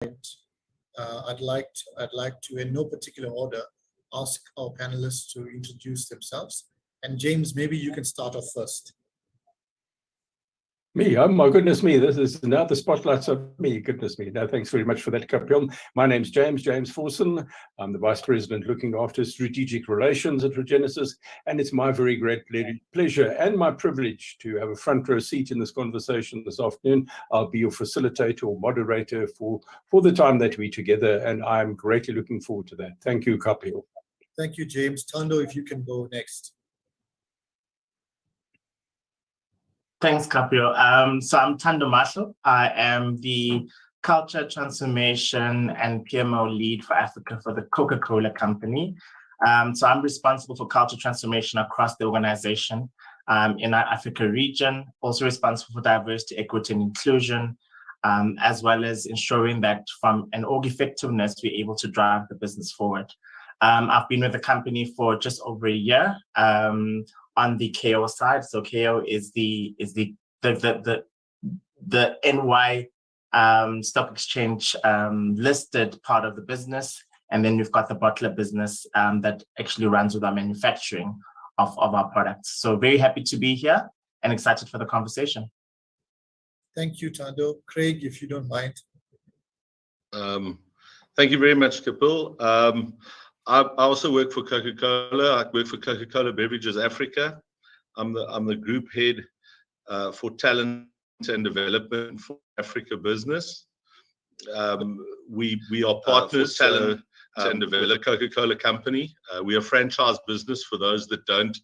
I'd like to, in no particular order, ask our panelists to introduce themselves. And James, maybe you can start off first. Me? Oh my goodness me, this is now the spotlight's on me. Goodness me. No, thanks very much for that, Kapil. My name's James Forson. I'm the Vice President looking after strategic relations at Regenesys, and it's my very great pleasure and my privilege to have a front row seat in this conversation this afternoon. I'll be your facilitator or moderator for the time that we're together, and I'm greatly looking forward to that. Thank you, Kapil. Thank you, James. Tando, if you can go next. Thanks, Kapil. So I'm Tando Marshall. I am the Culture Transformation and PMO Lead for Africa for the Coca-Cola Company. So I'm responsible for culture transformation across the organization in our Africa region, also responsible for diversity, equity, and inclusion, as well as ensuring that from an org effectiveness, we're able to drive the business forward. I've been with the company for just over a year. On the KO side, so KO is the NY stock exchange listed part of the business, and then we've got the bottler business that actually runs with our manufacturing of our products. So very happy to be here and excited for the conversation. Thank you, Tando. Craig, if you don't mind. Thank you very much, Kapil. I also work for Coca-Cola. I work for Coca-Cola Beverages Africa. I'm the group head for talent and development for Africa business. We are partners for talent and develop Coca-Cola Company. We are a franchise business for those that don't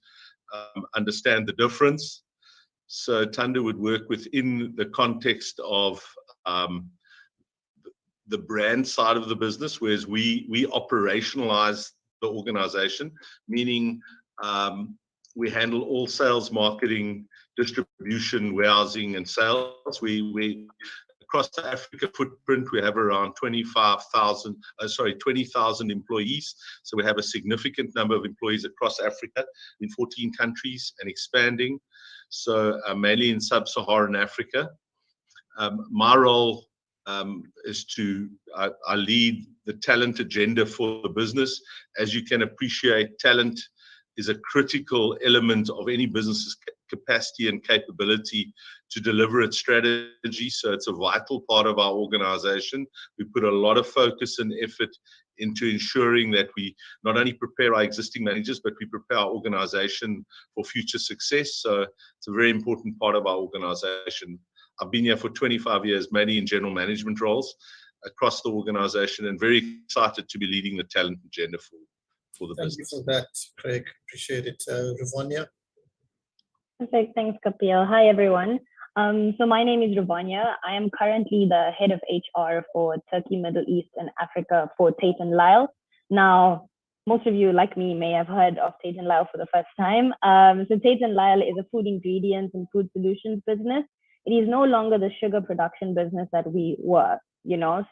understand the difference. So Tando would work within the context of the brand side of the business, whereas we operationalize the organization, meaning we handle all sales, marketing, distribution, warehousing, and sales. We across the Africa footprint, we have around 20,000 employees. So we have a significant number of employees across Africa in 14 countries and expanding. So mainly in sub-Saharan Africa. My role is I lead the talent agenda for the business. As you can appreciate, talent is a critical element of any business's capacity and capability to deliver its strategy. So it's a vital part of our organization. We put a lot of focus and effort into ensuring that we not only prepare our existing managers, but we prepare our organization for future success. So it's a very important part of our organization. I've been here for 25 years, mainly in general management roles across the organization, and very excited to be leading the talent agenda for the business. Thank you for that, Craig. Appreciate it. Ravanya? Perfect. Thanks, Kapil. Hi, everyone. So my name is Ravanya. I am currently the head of HR for Turkey, Middle East, and Africa for Tate & Lyle. Now, most of you, like me, may have heard of Tate & Lyle for the first time. So Tate & Lyle is a food ingredients and food solutions business. It is no longer the sugar production business that we were,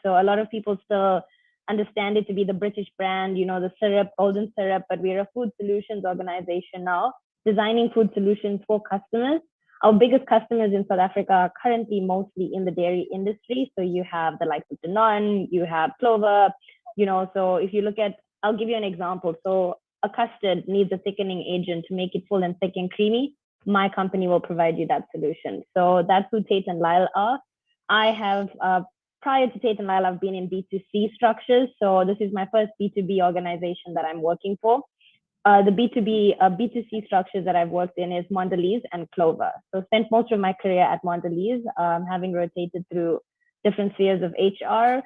So a lot of people still understand it to be the British brand, the syrup, golden syrup, but we're a food solutions organization now, designing food solutions for customers. Our biggest customers in South Africa are currently mostly in the dairy industry. So you have the likes of Danone, you have Clover, so if you look at, I'll give you an example. So a custard needs a thickening agent to make it full and thick and creamy. My company will provide you that solution. So that's who Tate & Lyle are. I have, prior to Tate & Lyle, I've been in B2C structures. So this is my first B2B organization that I'm working for. The B2C structures that I've worked in is Mondelez and Clover. So spent most of my career at Mondelez, having rotated through different spheres of HR,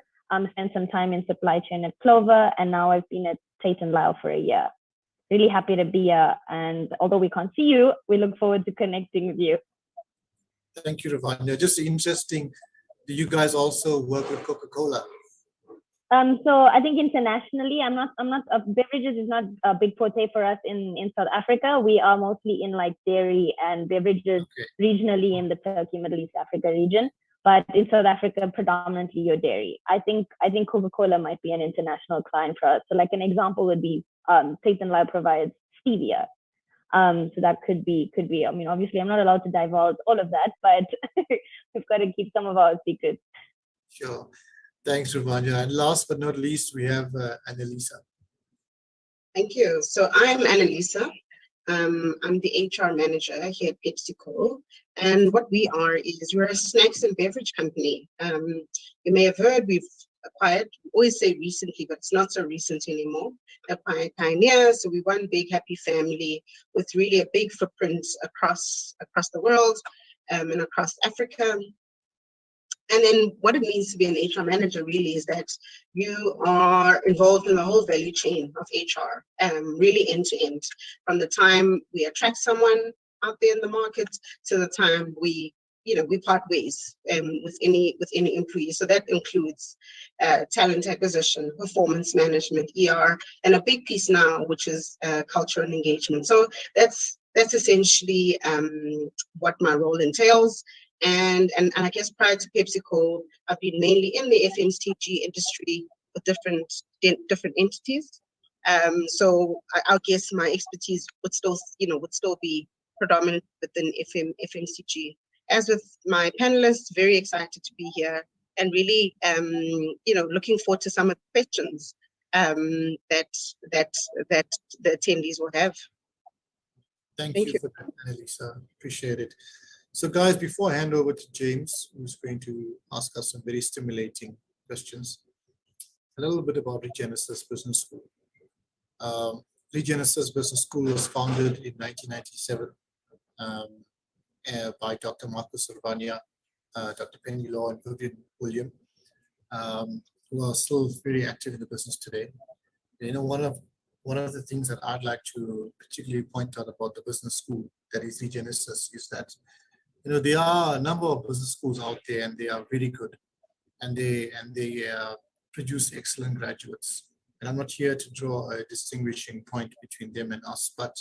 spent some time in supply chain at Clover, and now I've been at Tate & Lyle for a year. Really happy to be here. And although we can't see you, we look forward to connecting with you. Thank you, Ravanya. Just interesting, do you guys also work with Coca-Cola? So I think internationally, beverages is not a big forte for us in South Africa. We are mostly in like dairy and beverages regionally in the Turkey, Middle East, Africa region. But in South Africa, predominantly your dairy. I think Coca-Cola might be an international client for us. So like an example would be Tate & Lyle provides stevia. So that could be, I mean, obviously I'm not allowed to divulge all of that, but we've got to keep some of our secrets. Sure. Thanks, Ravanya. And last but not least, we have Annalisa. Thank you. So I'm Annalisa. I'm the HR manager here at PepsiCo. And what we are is we're a snacks and beverage company. You may have heard we've acquired, we always say recently, but it's not so recent anymore, acquired Pioneer. So we're one big happy family with really a big footprint across the world and across Africa. And then what it means to be an HR manager really is that you are involved in the whole value chain of HR, really end to end, from the time we attract someone out there in the market to the time we part ways with any employee. So that includes talent acquisition, performance management, ER, and a big piece now, which is culture and engagement. So that's essentially what my role entails. And I guess prior to PepsiCo, I've been mainly in the FMCG industry with different entities. So I guess my expertise would still be predominant within FMCG. As with my panelists, very excited to be here and really, looking forward to some of the questions that the attendees will have. Thank you for that, Annalisa. Appreciate it. So guys, before I hand over to James, who's going to ask us some very stimulating questions, a little bit about Regenesys Business School. Regenesys Business School was founded in 1997 by Dr. Marcus Urbania, Dr. Penny Law, and Vivian William, who are still very active in the business today. One of the things that I'd like to particularly point out about the business school that is Regenesys is that there are a number of business schools out there, and they are really good, and they produce excellent graduates. And I'm not here to draw a distinguishing point between them and us, but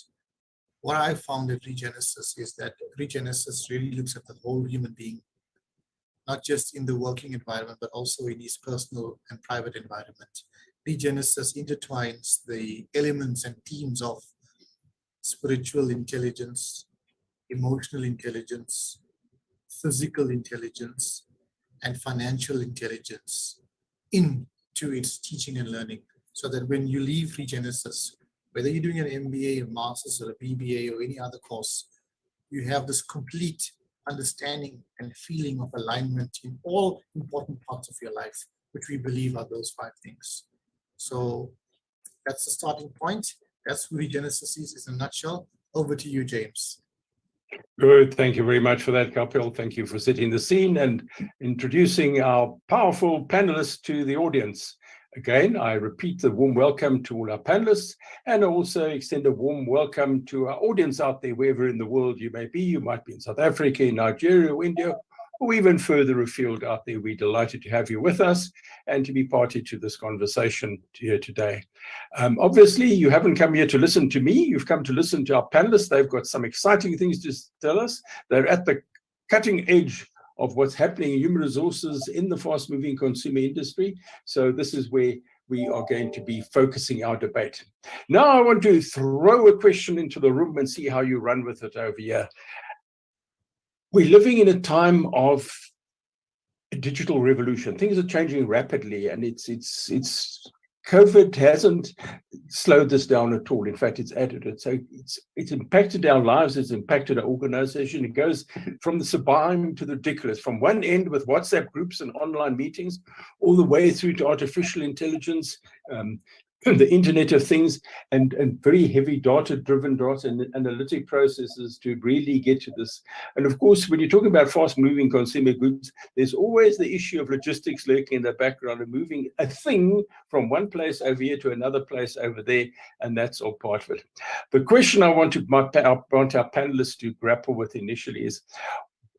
what I found at Regenesys is that Regenesys really looks at the whole human being, not just in the working environment, but also in his personal and private environment. Regenesys intertwines the elements and themes of spiritual intelligence, emotional intelligence, physical intelligence, and financial intelligence into its teaching and learning, so that when you leave Regenesys, whether you're doing an MBA, a master's, or a BBA, or any other course, you have this complete understanding and feeling of alignment in all important parts of your life, which we believe are those 5 things. So that's the starting point. That's who Regenesys is in a nutshell. Over to you, James. Good. Thank you very much for that, Kapil. Thank you for setting the scene and introducing our powerful panelists to the audience. Again, I repeat the warm welcome to all our panelists, and also extend a warm welcome to our audience out there, wherever in the world you may be. You might be in South Africa, in Nigeria, or India, or even further afield out there. We're delighted to have you with us and to be party to this conversation here today. Obviously, you haven't come here to listen to me. You've come to listen to our panelists. They've got some exciting things to tell us. They're at the cutting edge of what's happening in human resources in the fast-moving consumer industry. So this is where we are going to be focusing our debate. Now I want to throw a question into the room and see how you run with it over here. We're living in a time of a digital revolution. Things are changing rapidly, and it's COVID hasn't slowed this down at all. In fact, it's added it. So it's impacted our lives, it's impacted our organization. It goes from the sublime to the ridiculous, from one end with WhatsApp groups and online meetings, all the way through to artificial intelligence, the Internet of Things, and very heavy data-driven data and analytic processes to really get to this. And of course, when you're talking about fast-moving consumer goods, there's always the issue of logistics lurking in the background and moving a thing from one place over here to another place over there, and that's all part of it. The question I want our panelists to grapple with initially is,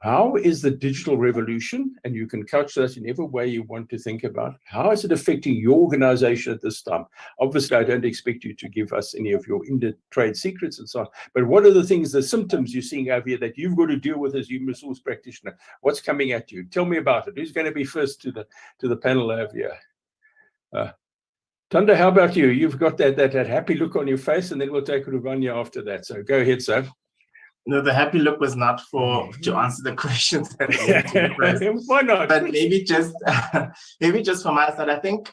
how is the digital revolution, and you can couch that in every way you want to think about, how is it affecting your organization at this time? Obviously, I don't expect you to give us any of your trade secrets and so on, but what are the things, the symptoms you're seeing over here that you've got to deal with as human resource practitioner? What's coming at you? Tell me about it. Who's going to be first to the panel over here? Tanda, how about you? You've got that happy look on your face, and then we'll take Ruvanya after that. So go ahead, sir. No, the happy look was not to answer the questions at the end first. Why not? But maybe just from my side, I think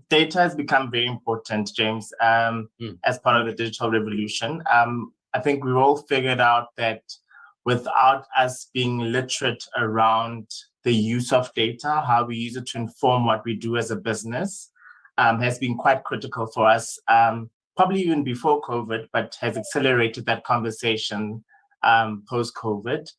data has become very important, James, as part of the digital revolution. I think we've all figured out that without us being literate around the use of data, how we use it to inform what we do as a business, has been quite critical for us, probably even before COVID, but has accelerated that conversation post-COVID.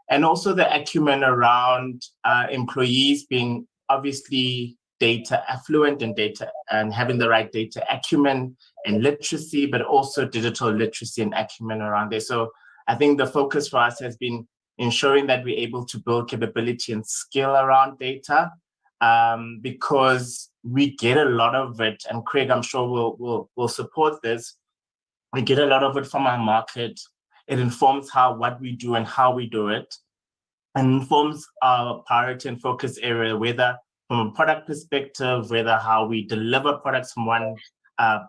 And also the acumen around employees being obviously data affluent and having the right data acumen and literacy, but also digital literacy and acumen around there. So I think the focus for us has been ensuring that we're able to build capability and skill around data, because we get a lot of it, and Craig, I'm sure will support this. We get a lot of it from our market. It informs what we do and how we do it, and informs our priority and focus area, whether from a product perspective, whether how we deliver products from one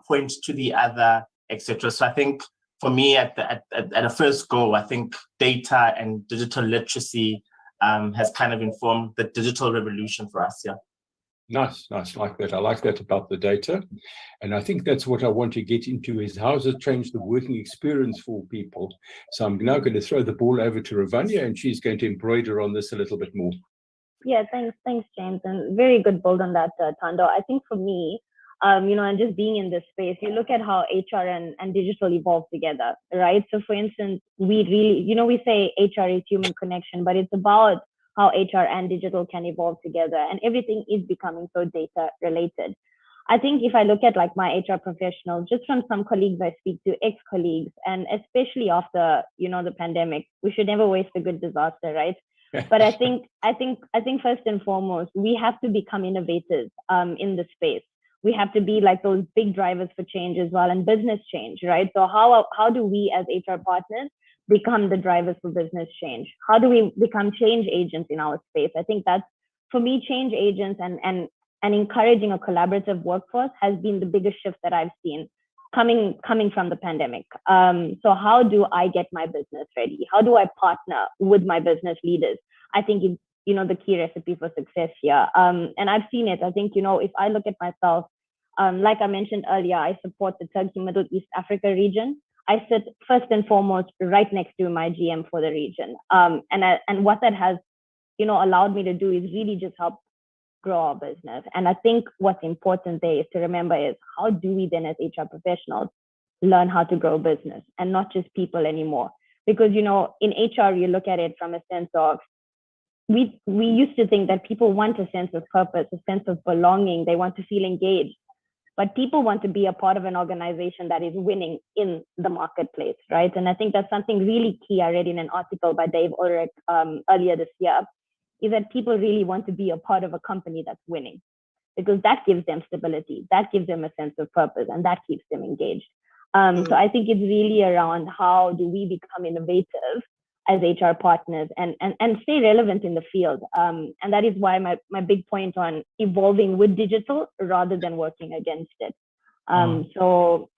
point to the other, etc. So I think for me, at a first go, I think data and digital literacy has kind of informed the digital revolution for us. Yeah. Nice, like that. I like that about the data. And I think that's what I want to get into, is how does it change the working experience for people? So I'm now going to throw the ball over to Ravanya, and she's going to embroider on this a little bit more. Yeah, thanks, James. And very good build on that, Thando. I think for me, and just being in this space, you look at how HR and digital evolve together, right? So for instance, we really, we say HR is human connection, but it's about how HR and digital can evolve together, and everything is becoming so data related. I think if I look at like my HR professionals, just from some colleagues I speak to, ex-colleagues, and especially after, the pandemic, we should never waste a good disaster, right? But I think first and foremost, we have to become innovators in the space. We have to be like those big drivers for change as well, and business change, right? So how do we as HR partners become the drivers for business change? How do we become change agents in our space? I think that's, for me, change agents and encouraging a collaborative workforce has been the biggest shift that I've seen coming from the pandemic. So how do I get my business ready? How do I partner with my business leaders? I think it's, the key recipe for success here. And I've seen it. I think, if I look at myself, like I mentioned earlier, I support the Turkey, Middle East, Africa region. I sit first and foremost right next to my GM for the region. And what that has, allowed me to do is really just help grow our business. And I think what's important there is to remember is, how do we then as HR professionals learn how to grow business and not just people anymore? Because, in HR, you look at it from a sense of, we used to think that people want a sense of purpose, a sense of belonging. They want to feel engaged. But people want to be a part of an organization that is winning in the marketplace, right? And I think that's something really key. I read in an article by Dave Ulrich earlier this year, is that people really want to be a part of a company that's winning, because that gives them stability, that gives them a sense of purpose, and that keeps them engaged. So I think it's really around how do we become innovative as HR partners and stay relevant in the field. And that is why my big point on evolving with digital rather than working against it. And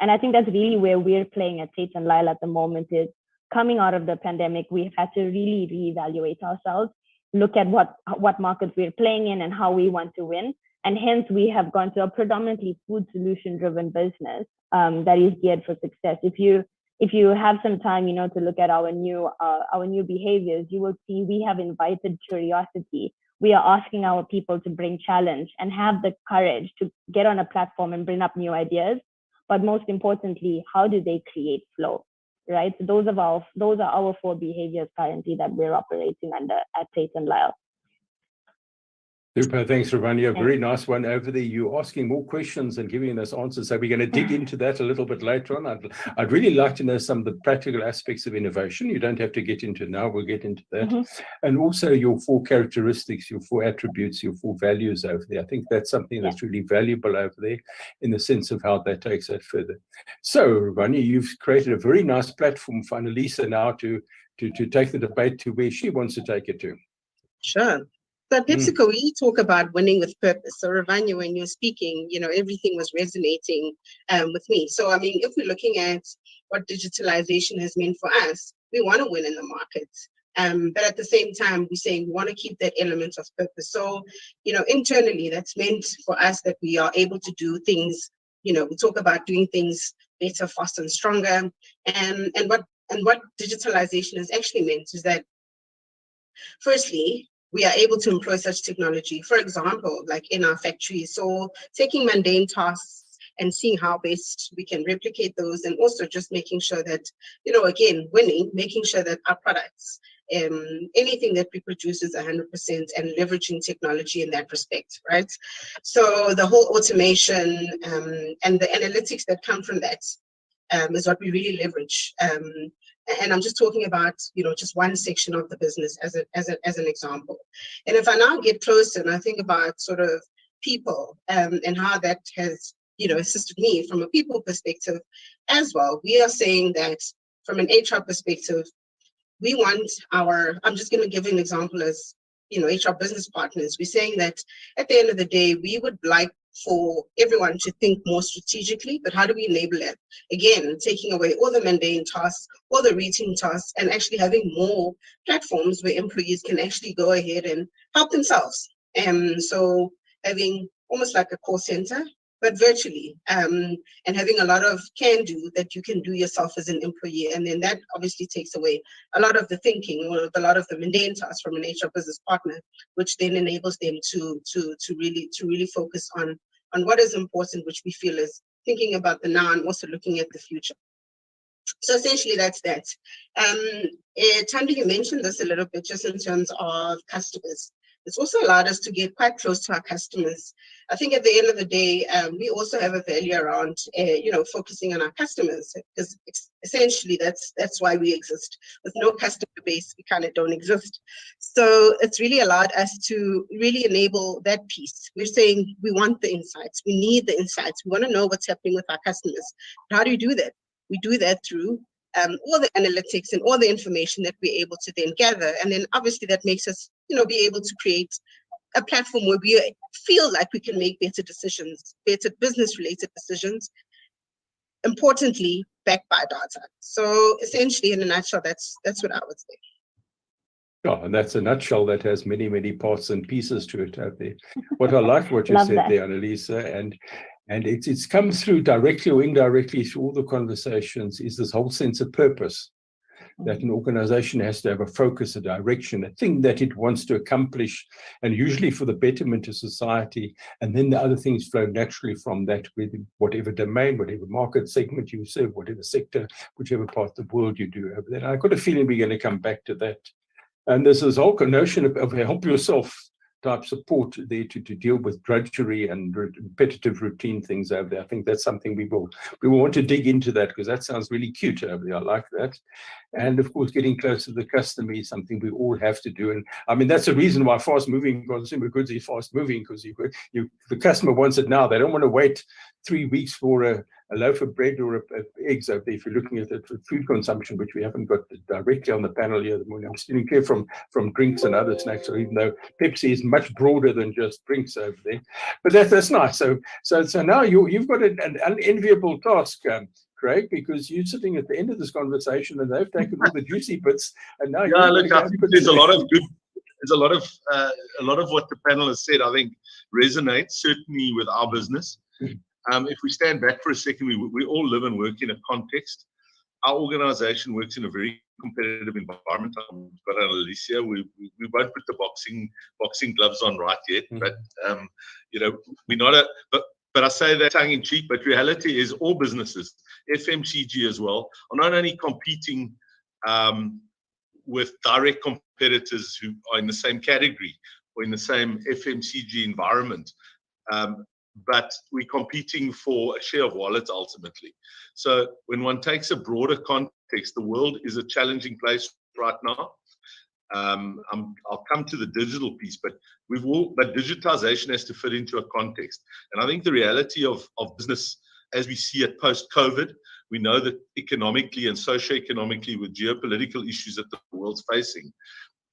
I think that's really where we're playing at Tate & Lyle at the moment, is coming out of the pandemic, we've had to really reevaluate ourselves, look at what markets we're playing in and how we want to win. And hence we have gone to a predominantly food solution driven business that is geared for success. If you have some time, to look at our new behaviors, you will see we have invited curiosity. We are asking our people to bring challenge and have the courage to get on a platform and bring up new ideas. But most importantly, how do they create flow, right? So those are our 4 behaviors currently that we're operating under at Tate & Lyle. Super, thanks, Ravanya. Very nice one over there. You're asking more questions and giving us answers. So we're going to dig into that a little bit later on. I'd really like to know some of the practical aspects of innovation. You don't have to get into it now. We'll get into that. And also your 4 characteristics, your 4 attributes, your 4 values over there. I think that's something that's really valuable over there in the sense of how that takes that further. So, Ravanya, you've created a very nice platform for Annalisa now to take the debate to where she wants to take it to. Sure. So at PepsiCo, we talk about winning with purpose. So Ravanya, when you're speaking, everything was resonating with me. So, if we're looking at what digitalization has meant for us, we want to win in the market. But at the same time, we're saying we want to keep that element of purpose. So, internally, that's meant for us that we are able to do things. We talk about doing things better, faster, and stronger. And what digitalization has actually meant is that, firstly, we are able to employ such technology, for example, like in our factories. So taking mundane tasks and seeing how best we can replicate those, and also just making sure that, again, making sure that our products, anything that we produce is 100%, and leveraging technology in that respect, right? So the whole automation and the analytics that come from that is what we really leverage. And I'm just talking about, just one section of the business as an example. And if I now get closer and I think about sort of people and how that has, assisted me from a people perspective as well, we are saying that from an HR perspective, we want I'm just going to give an example as, HR business partners. We're saying that at the end of the day, we would like for everyone to think more strategically, but how do we enable it? Again, taking away all the mundane tasks, all the routine tasks, and actually having more platforms where employees can actually go ahead and help themselves. So having almost like a call center, but virtually, and having a lot of can-do that you can do yourself as an employee. And then that obviously takes away a lot of the thinking or a lot of the mundane tasks from an HR business partner, which then enables them to really focus on what is important, which we feel is thinking about the now and also looking at the future. So essentially that's that. Thando, you mentioned this a little bit just in terms of customers. It's also allowed us to get quite close to our customers. I think at the end of the day, we also have a value around, focusing on our customers, because essentially that's why we exist. With no customer base, we kind of don't exist. So it's really allowed us to really enable that piece. We're saying we want the insights. We need the insights. We want to know what's happening with our customers. How do we do that? We do that through all the analytics and all the information that we're able to then gather. And then obviously that makes us, be able to create a platform where we feel like we can make better decisions, better business-related decisions, importantly, backed by data. So essentially, in a nutshell, that's what I would say. Oh, and that's a nutshell that has many, many parts and pieces to it out there. What I like what you said there, Annalisa, and it's come through directly or indirectly through all the conversations, is this whole sense of purpose, that an organization has to have a focus, a direction, a thing that it wants to accomplish, and usually for the betterment of society. And then the other things flow naturally from that, with whatever domain, whatever market segment you serve, whatever sector, whichever part of the world you do over there. I've got a feeling we're going to come back to that. And there's this whole notion of help yourself type support there to deal with drudgery and repetitive routine things over there. I think that's something we will want to dig into that, because that sounds really cute over there. I like that. And of course, getting close to the customer is something we all have to do. And I mean, that's the reason why fast-moving consumer goods is fast-moving, because the customer wants it now. They don't want to wait 3 weeks for a loaf of bread or eggs over there. If you're looking at it for food consumption, which we haven't got directly on the panel here, I'm steering clear from drinks and other snacks, or even though Pepsi is much broader than just drinks over there. But that's nice. So now you've got an unenviable task, Craig, because you're sitting at the end of this conversation and they've taken all the juicy bits, and now look, I think there's a lot of good. There's a lot of what the panel has said, I think, resonates certainly with our business. If we stand back for a second, we all live and work in a context. Our organization works in a very competitive environment. But Alicia, we won't put the boxing gloves on right yet, but we're not but I say that tongue in cheek, but reality is all businesses, FMCG as well, are not only competing with direct competitors who are in the same category or in the same FMCG environment, but we're competing for a share of wallet ultimately. So when one takes a broader context, the world is a challenging place right now. I'll come to the digital piece, but digitization has to fit into a context. And I think the reality of business as we see it post-COVID, we know that economically and socioeconomically, with geopolitical issues that the world's facing,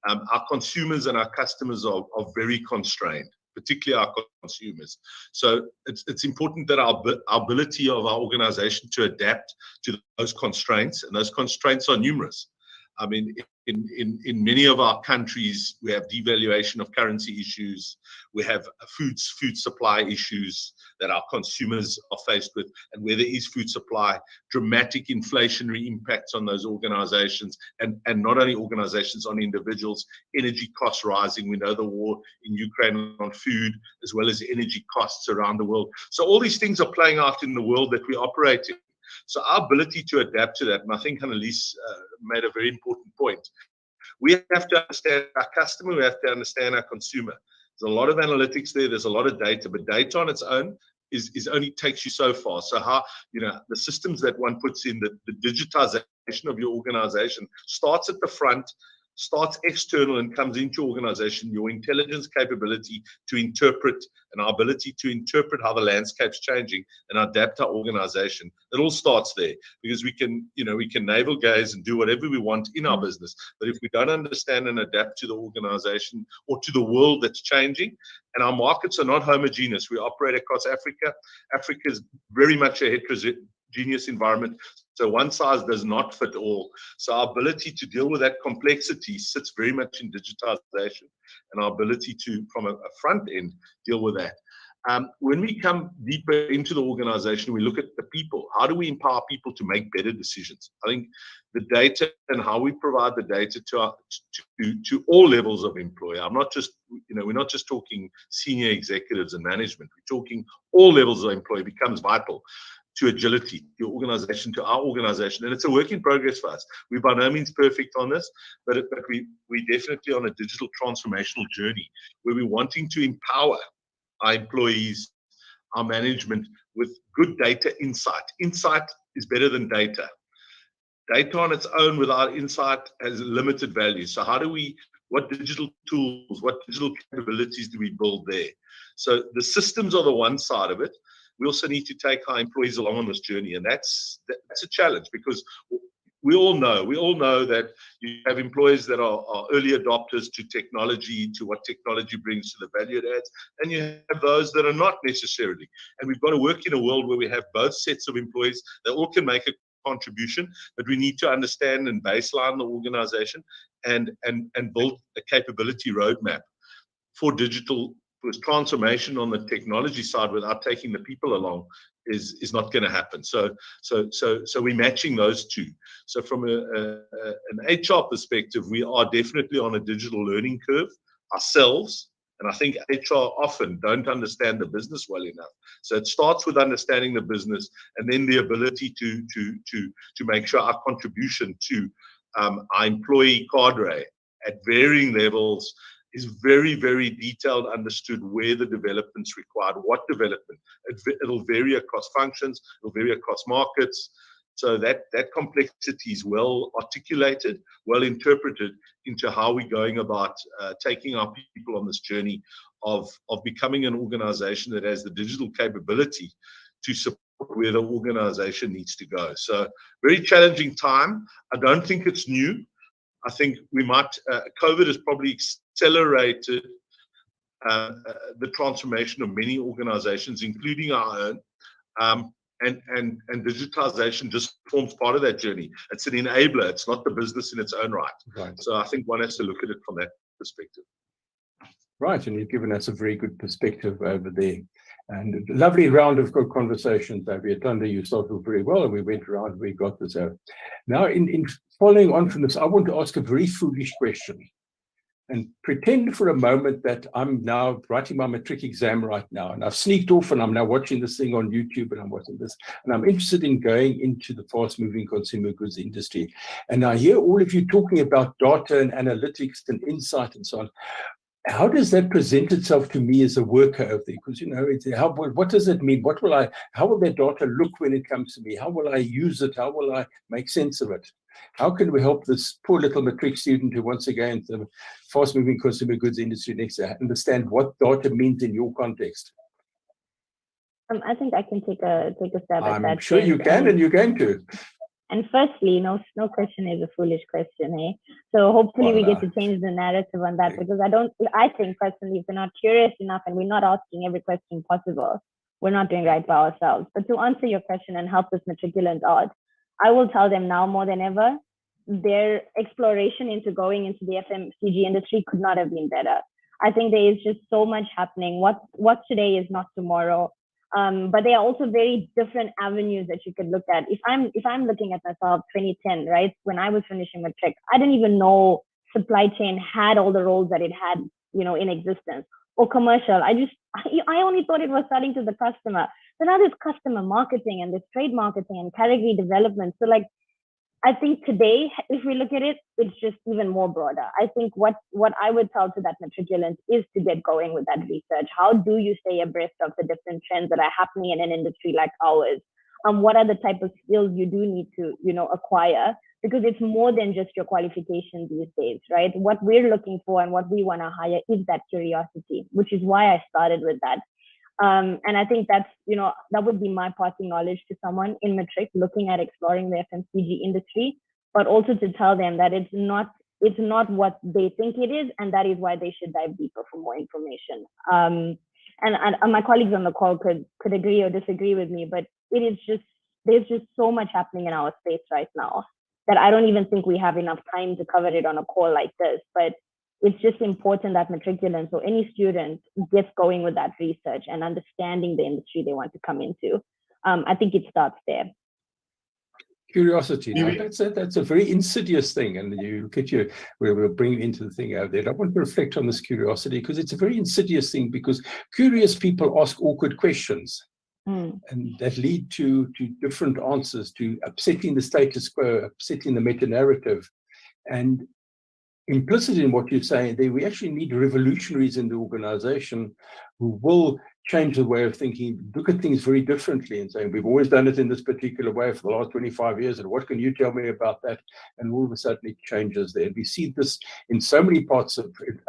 our consumers and our customers are very constrained, particularly our consumers. So it's important that our ability of our organization to adapt to those constraints, and those constraints are numerous. I mean, in many of our countries, we have devaluation of currency issues. We have food supply issues that our consumers are faced with. And where there is food supply, dramatic inflationary impacts on those organizations, and not only organizations, on individuals, energy costs rising. We know the war in Ukraine on food, as well as energy costs around the world. So all these things are playing out in the world that we operate in. So our ability to adapt to that, and I think Annelies made a very important point. We have to understand our customer, we have to understand our consumer. There's a lot of analytics there, there's a lot of data, but data on its own is only takes you so far. So how, the systems that one puts in, the digitization of your organization starts at the front, starts external and comes into your organization. Your intelligence capability to interpret, and our ability to interpret how the landscape's changing and adapt our organization, it all starts there, because we can navel gaze and do whatever we want in our business, but if we don't understand and adapt to the organization or to the world that's changing, and our markets are not homogeneous, we operate across Africa. Africa is very much a heterogeneous environment. So one size does not fit all. So our ability to deal with that complexity sits very much in digitization, and our ability to, from a front end, deal with that. When we come deeper into the organization, we look at the people. How do we empower people to make better decisions? I think the data and how we provide the data to all levels of employee. I'm not just, we're not just talking senior executives and management. We're talking all levels of employee becomes vital to agility, your organization, to our organization. And it's a work in progress for us. We're by no means perfect on this, but we're definitely on a digital transformational journey where we're wanting to empower our employees, our management with good data insight. Insight is better than data. Data on its own without insight has limited value. So what digital tools, what digital capabilities do we build there? So the systems are the one side of it. We also need to take our employees along on this journey, and that's a challenge, because we all know that you have employees that are early adopters to technology, to what technology brings to the value it adds, and you have those that are not necessarily. And we've got to work in a world where we have both sets of employees that all can make a contribution, but we need to understand and baseline the organization and build a capability roadmap for digital. Because transformation on the technology side without taking the people along is not going to happen. So we're matching those two. So from an HR perspective, we are definitely on a digital learning curve ourselves. And I think HR often don't understand the business well enough. So it starts with understanding the business, and then the ability to make sure our contribution to our employee cadre at varying levels is very, very detailed, understood where the development's required, what development. It'll vary across functions, it'll vary across markets. So that complexity is well articulated, well interpreted into how we're going about taking our people on this journey of becoming an organization that has the digital capability to support where the organization needs to go. So very challenging time. I don't think it's new. I think we might, COVID has probably accelerated the transformation of many organizations, including our own, and digitization just forms part of that journey. It's an enabler. It's not the business in its own right. So I think one has to look at it from that perspective. Right, and you've given us a very good perspective over there. And a lovely round of good conversations, Vietanda. You started very well, and we went around, we got this out. Now, in following on from this, I want to ask a very foolish question. And pretend for a moment that I'm now writing my matric exam right now, and I've sneaked off and I'm now watching this thing on YouTube, and I'm watching this, and I'm interested in going into the fast-moving consumer goods industry. And I hear all of you talking about data and analytics and insight and so on. How does that present itself to me as a worker over there? Because, what does it mean? How will that data look when it comes to me? How will I use it? How will I make sense of it? How can we help this poor little matric student who wants to go into the fast-moving consumer goods industry next year understand what data means in your context? I think I can take a stab at that. I'm sure you can, and you're going to. And firstly, no question is a foolish question, eh? So hopefully we get to change the narrative on that, because I think personally, if we're not curious enough and we're not asking every question possible, we're not doing right by ourselves. But to answer your question and help this matriculant out, I will tell them now more than ever, their exploration into going into the FMCG industry could not have been better. I think there is just so much happening. What's today is not tomorrow. But there are also very different avenues that you could look at. If I'm looking at myself 2010, right, when I was finishing matric, I didn't even know supply chain had all the roles that it had, in existence, or commercial. I only thought it was selling to the customer. So now there's customer marketing and there's trade marketing and category development. So like, I think today, if we look at it, it's just even more broader. I think what I would tell to that matriculant is to get going with that research. How do you stay abreast of the different trends that are happening in an industry like ours? What are the type of skills you do need to, acquire? Because it's more than just your qualification these days, right? What we're looking for and what we want to hire is that curiosity, which is why I started with that. And I think that's, that would be my passing knowledge to someone in matric looking at exploring the FMCG industry, but also to tell them that it's not what they think it is, and that is why they should dive deeper for more information. And my colleagues on the call could agree or disagree with me, but there's just so much happening in our space right now that I don't even think we have enough time to cover it on a call like this. But it's just important that matriculants or any student gets going with that research and understanding the industry they want to come into. I think it starts there. Curiosity. Now, that's a very insidious thing, and you look at we'll bring you into the thing out there. I want to reflect on this curiosity because it's a very insidious thing, because curious people ask awkward questions. And that lead to different answers, to upsetting the status quo, upsetting the meta-narrative. And implicit in what you're saying there, we actually need revolutionaries in the organization who will change the way of thinking, look at things very differently and say, we've always done it in this particular way for the last 25 years, and what can you tell me about that? And all of a sudden it changes there. And we see this in so many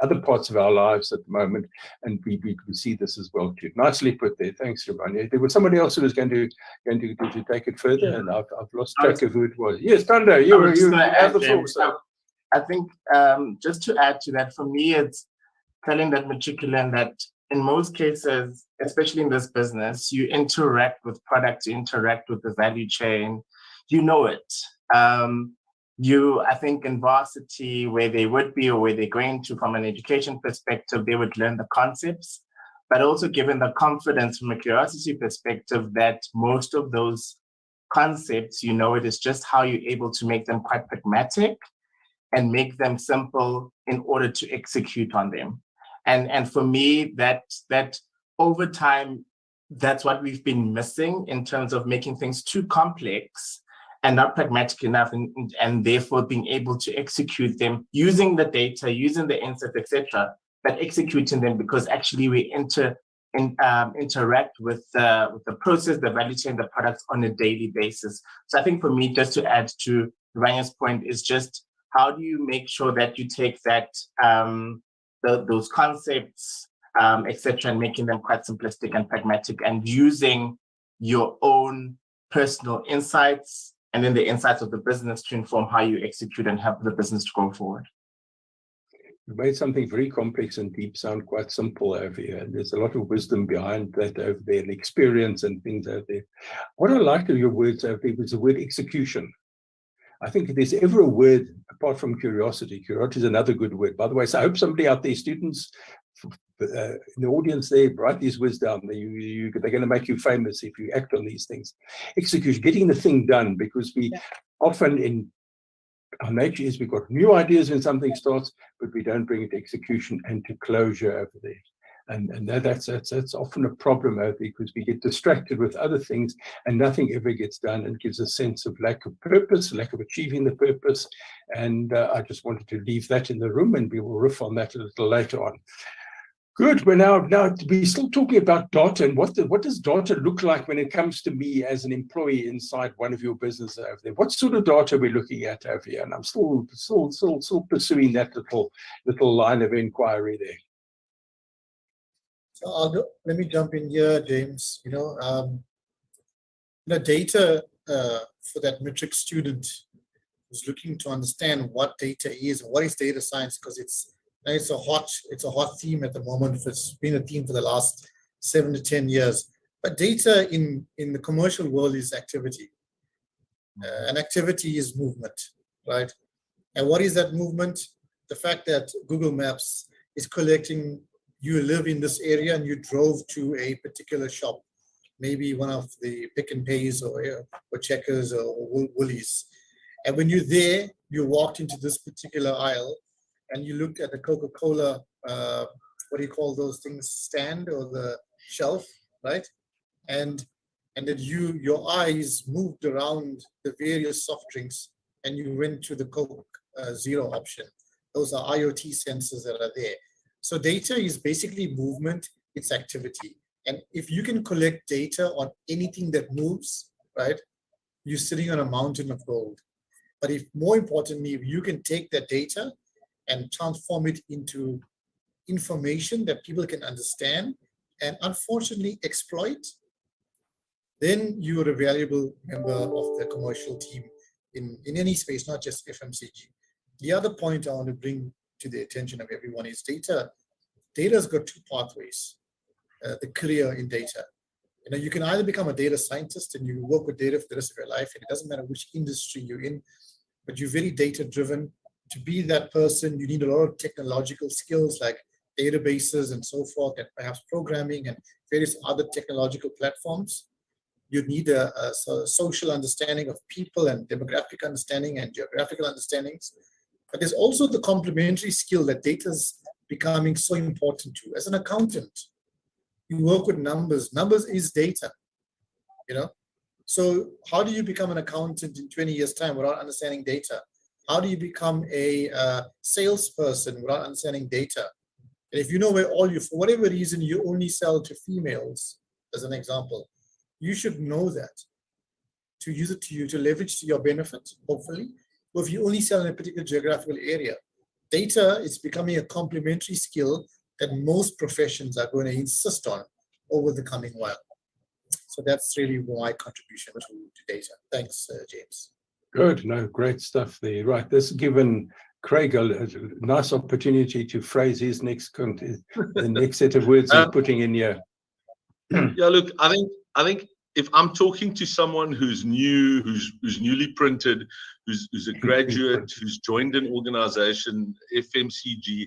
other parts of our lives at the moment, and we see this as well too. Nicely put there. Thanks, Ravanya. There was somebody else who was going to take it further, and I've lost track of who it was. Yes, Tando, you have the floor. So. I think just to add to that, for me, it's telling that matriculant that in most cases, especially in this business, you interact with products, you interact with the value chain, you know it. I think in varsity, where they would be or where they're going to from an education perspective, they would learn the concepts, but also given the confidence from a curiosity perspective that most of those concepts, it is just how you're able to make them quite pragmatic and make them simple in order to execute on them. And for me, that over time, that's what we've been missing in terms of making things too complex and not pragmatic enough, and therefore being able to execute them using the data, using the insights, etc., but executing them because actually we interact with the process, the value chain, the products on a daily basis. So I think for me, just to add to Ranya's point, is just how do you make sure that you take that those concepts, etc., and making them quite simplistic and pragmatic, and using your own personal insights and then the insights of the business to inform how you execute and help the business to go forward. You made something very complex and deep sound quite simple over here. There's a lot of wisdom behind that over there, and experience and things over there. What I liked of your words over there was the word execution. I think if there's ever a word, apart from curiosity is another good word, by the way. So I hope somebody out there, students in the audience there, write these words down. They're going to make you famous if you act on these things. Execution, getting the thing done, because we often in our nature is we've got new ideas when something starts, but we don't bring it to execution and to closure over there. And that's often a problem because we get distracted with other things and nothing ever gets done, and gives a sense of lack of purpose, lack of achieving the purpose. And I just wanted to leave that in the room, and we will riff on that a little later on. Good. We're now we're still talking about data, and what does data look like when it comes to me as an employee inside one of your businesses over there? What sort of data are we looking at over here? And I'm still pursuing that little line of inquiry there. So let me jump in here, James. Data for that matric student who's looking to understand what data is and what is data science, because it's a hot theme at the moment. It's been a theme for the last 7 to 10 years. But data in the commercial world is activity, and activity is movement, right? And what is that movement? The fact that Google Maps is collecting, you live in this area and you drove to a particular shop, maybe one of the Pick and Pays or Checkers or Woolies. And when you're there, you walked into this particular aisle and you look at the Coca-Cola, what do you call those things, stand or the shelf, right? And then your eyes moved around the various soft drinks and you went to the Coke Zero option. Those are IoT sensors that are there. So data is basically movement, it's activity. And if you can collect data on anything that moves, right, you're sitting on a mountain of gold. But if more importantly, if you can take that data and transform it into information that people can understand and unfortunately exploit, then you are a valuable member of the commercial team in any space, not just FMCG. The other point I want to bring to the attention of everyone is data. Data's got two pathways, the career in data. You know, you can either become a data scientist and you work with data for the rest of your life, and it doesn't matter which industry you're in, but you're very data driven. To be that person, you need a lot of technological skills like databases and so forth, and perhaps programming and various other technological platforms. You need a social understanding of people and demographic understanding and geographical understandings. But there's also the complementary skill that data is becoming so important to. As an accountant, you work with numbers. Numbers is data, you know? So how do you become an accountant in 20 years' time without understanding data? How do you become a salesperson without understanding data? And if you know where for whatever reason, you only sell to females, as an example, you should know that to use it to leverage to your benefit, hopefully. Or if you only sell in a particular geographical area, data is becoming a complementary skill that most professions are going to insist on over the coming while. So that's really my contribution to data. Thanks, James. Good, no, great stuff there. Right, this has given Craig a nice opportunity to phrase his the next set of words he's putting in here. Yeah, look, I think if I'm talking to someone who's new, who's newly printed, who's a graduate, who's joined an organization, FMCG,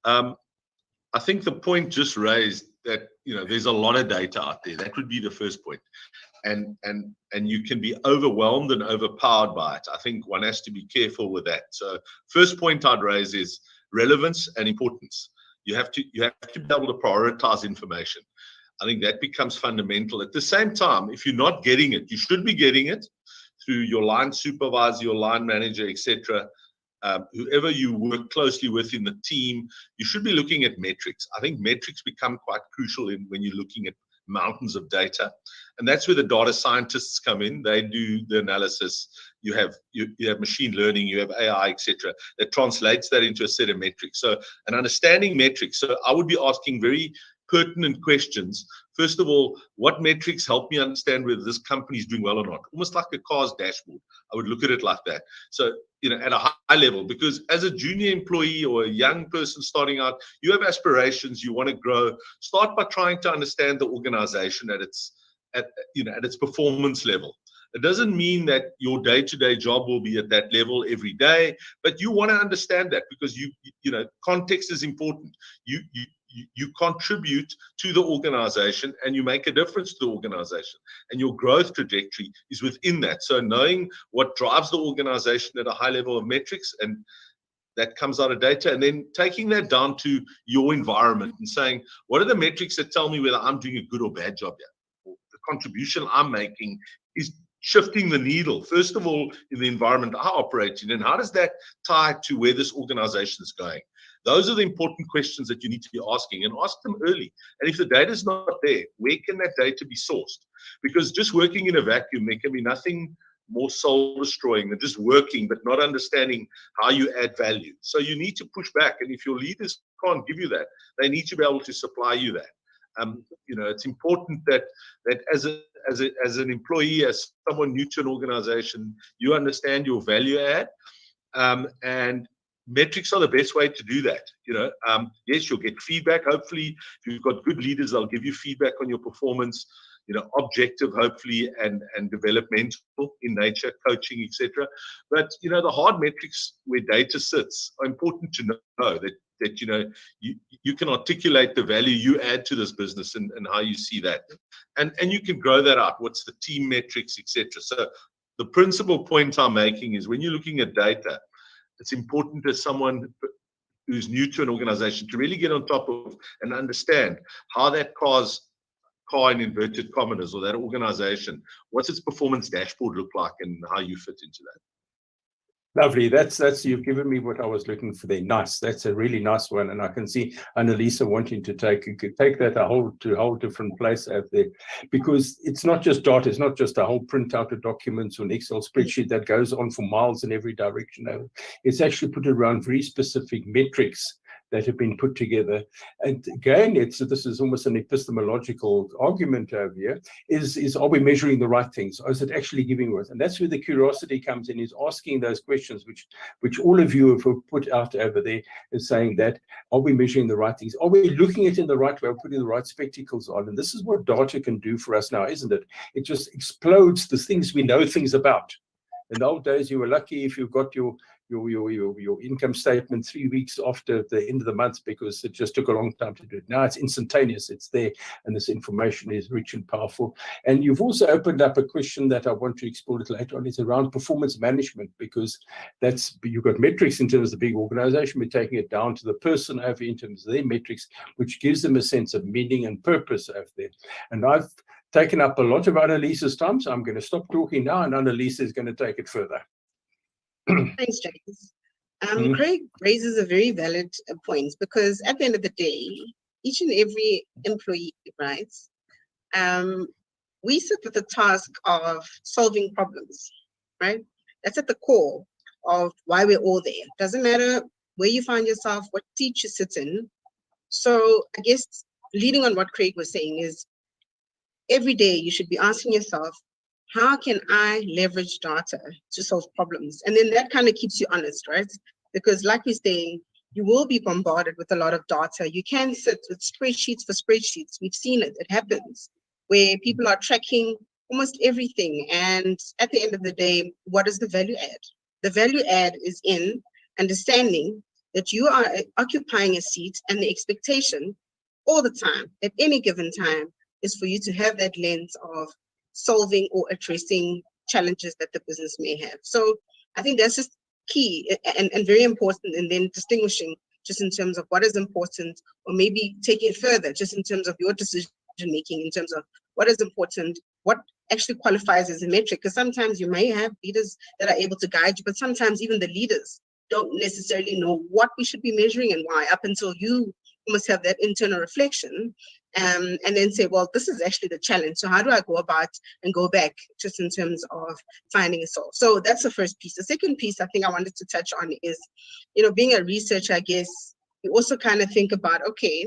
I think the point just raised that, you know, there's a lot of data out there. That would be the first point. And you can be overwhelmed and overpowered by it. I think one has to be careful with that. So first point I'd raise is relevance and importance. You have to be able to prioritize information. I think that becomes fundamental. At the same time, if you're not getting it, you should be getting it through your line supervisor, your line manager, etc. Whoever you work closely with in the team, you should be looking at metrics. I think metrics become quite crucial when you're looking at mountains of data, and that's where the data scientists come in. They do the analysis. You have machine learning, you have AI, etc. that translates that into a set of metrics. So an understanding metrics. So I would be asking very pertinent questions. First of all, what metrics help me understand whether this company is doing well or not? Almost like a car's dashboard. I would look at it like that. So, you know, at a high level, because as a junior employee or a young person starting out, you have aspirations, you want to grow. Start by trying to understand the organization at its performance level. It doesn't mean that your day-to-day job will be at that level every day, but you want to understand that because you know, context is important. You contribute to the organization and you make a difference to the organization, and your growth trajectory is within that. So knowing what drives the organization at a high level of metrics, and that comes out of data, and then taking that down to your environment and saying, what are the metrics that tell me whether I'm doing a good or bad job here? Or the contribution I'm making is shifting the needle, first of all, in the environment I operate in, and how does that tie to where this organization is going? Those are the important questions that you need to be asking, and ask them early. And if the data is not there, where can that data be sourced? Because just working in a vacuum, there can be nothing more soul destroying than just working but not understanding how you add value. So you need to push back, and if your leaders can't give you that, they need to be able to supply you that. You know, it's important that as an employee, as someone new to an organization, you understand your value add, and metrics are the best way to do that. You know, yes, you'll get feedback. Hopefully, if you've got good leaders, they'll give you feedback on your performance. objective, hopefully, and developmental in nature, coaching, etc. But the hard metrics where data sits are important to know that you can articulate the value you add to this business and how you see that, and you can grow that out. What's the team metrics, etc. So the principal point I'm making is when you're looking at data, it's important as someone who's new to an organization to really get on top of and understand how that car in inverted commas, or that organization, what's its performance dashboard look like and how you fit into that. Lovely. That's you've given me what I was looking for there. Nice. That's a really nice one. And I can see Annalisa wanting to take that a whole different place out there, because it's not just data. It's not just a whole printout of documents or an Excel spreadsheet that goes on for miles in every direction. It's actually put around very specific metrics that have been put together. And again, this is almost an epistemological argument over here, is are we measuring the right things? Or is it actually giving worth? And that's where the curiosity comes in, is asking those questions, which all of you have put out over there, is saying that, are we measuring the right things? Are we looking at it in the right way, or putting the right spectacles on? And this is what data can do for us now, isn't it? It just explodes the things we know things about. In the old days, you were lucky if you got your income statement 3 weeks after the end of the month, because it just took a long time to do it. Now it's instantaneous, it's there, and this information is rich and powerful. And you've also opened up a question that I want to explore a little later on. It's around performance management, because you've got metrics in terms of the big organization. We're taking it down to the person over in terms of their metrics, which gives them a sense of meaning and purpose over there. And I've taken up a lot of Annalisa's time, so I'm going to stop talking now, and Annalisa is going to take it further. Thanks, James. Craig raises a very valid point, because at the end of the day, each and every employee, right, we sit with the task of solving problems, right? That's at the core of why we're all there. Doesn't matter where you find yourself, what seat you sit in. So I guess leading on what Craig was saying is, every day you should be asking yourself, how can I leverage data to solve problems? And then that kind of keeps you honest, right? Because like we're saying, you will be bombarded with a lot of data. You can sit with spreadsheets for spreadsheets. We've seen it. It happens where people are tracking almost everything. And at the end of the day, what is the value add? The value add is in understanding that you are occupying a seat, and the expectation all the time, at any given time, is for you to have that lens of solving or addressing challenges that the business may have. So I think that's just key and very important, and then distinguishing just in terms of what is important, or maybe taking it further just in terms of your decision making, in terms of what is important, what actually qualifies as a metric. Because sometimes you may have leaders that are able to guide you, but sometimes even the leaders don't necessarily know what we should be measuring and why, up until you almost have that internal reflection, and then say, well, this is actually the challenge. So how do I go about and go back just in terms of finding a solve? So that's the first piece. The second piece I think I wanted to touch on is, being a researcher, I guess, we also kind of think about, okay,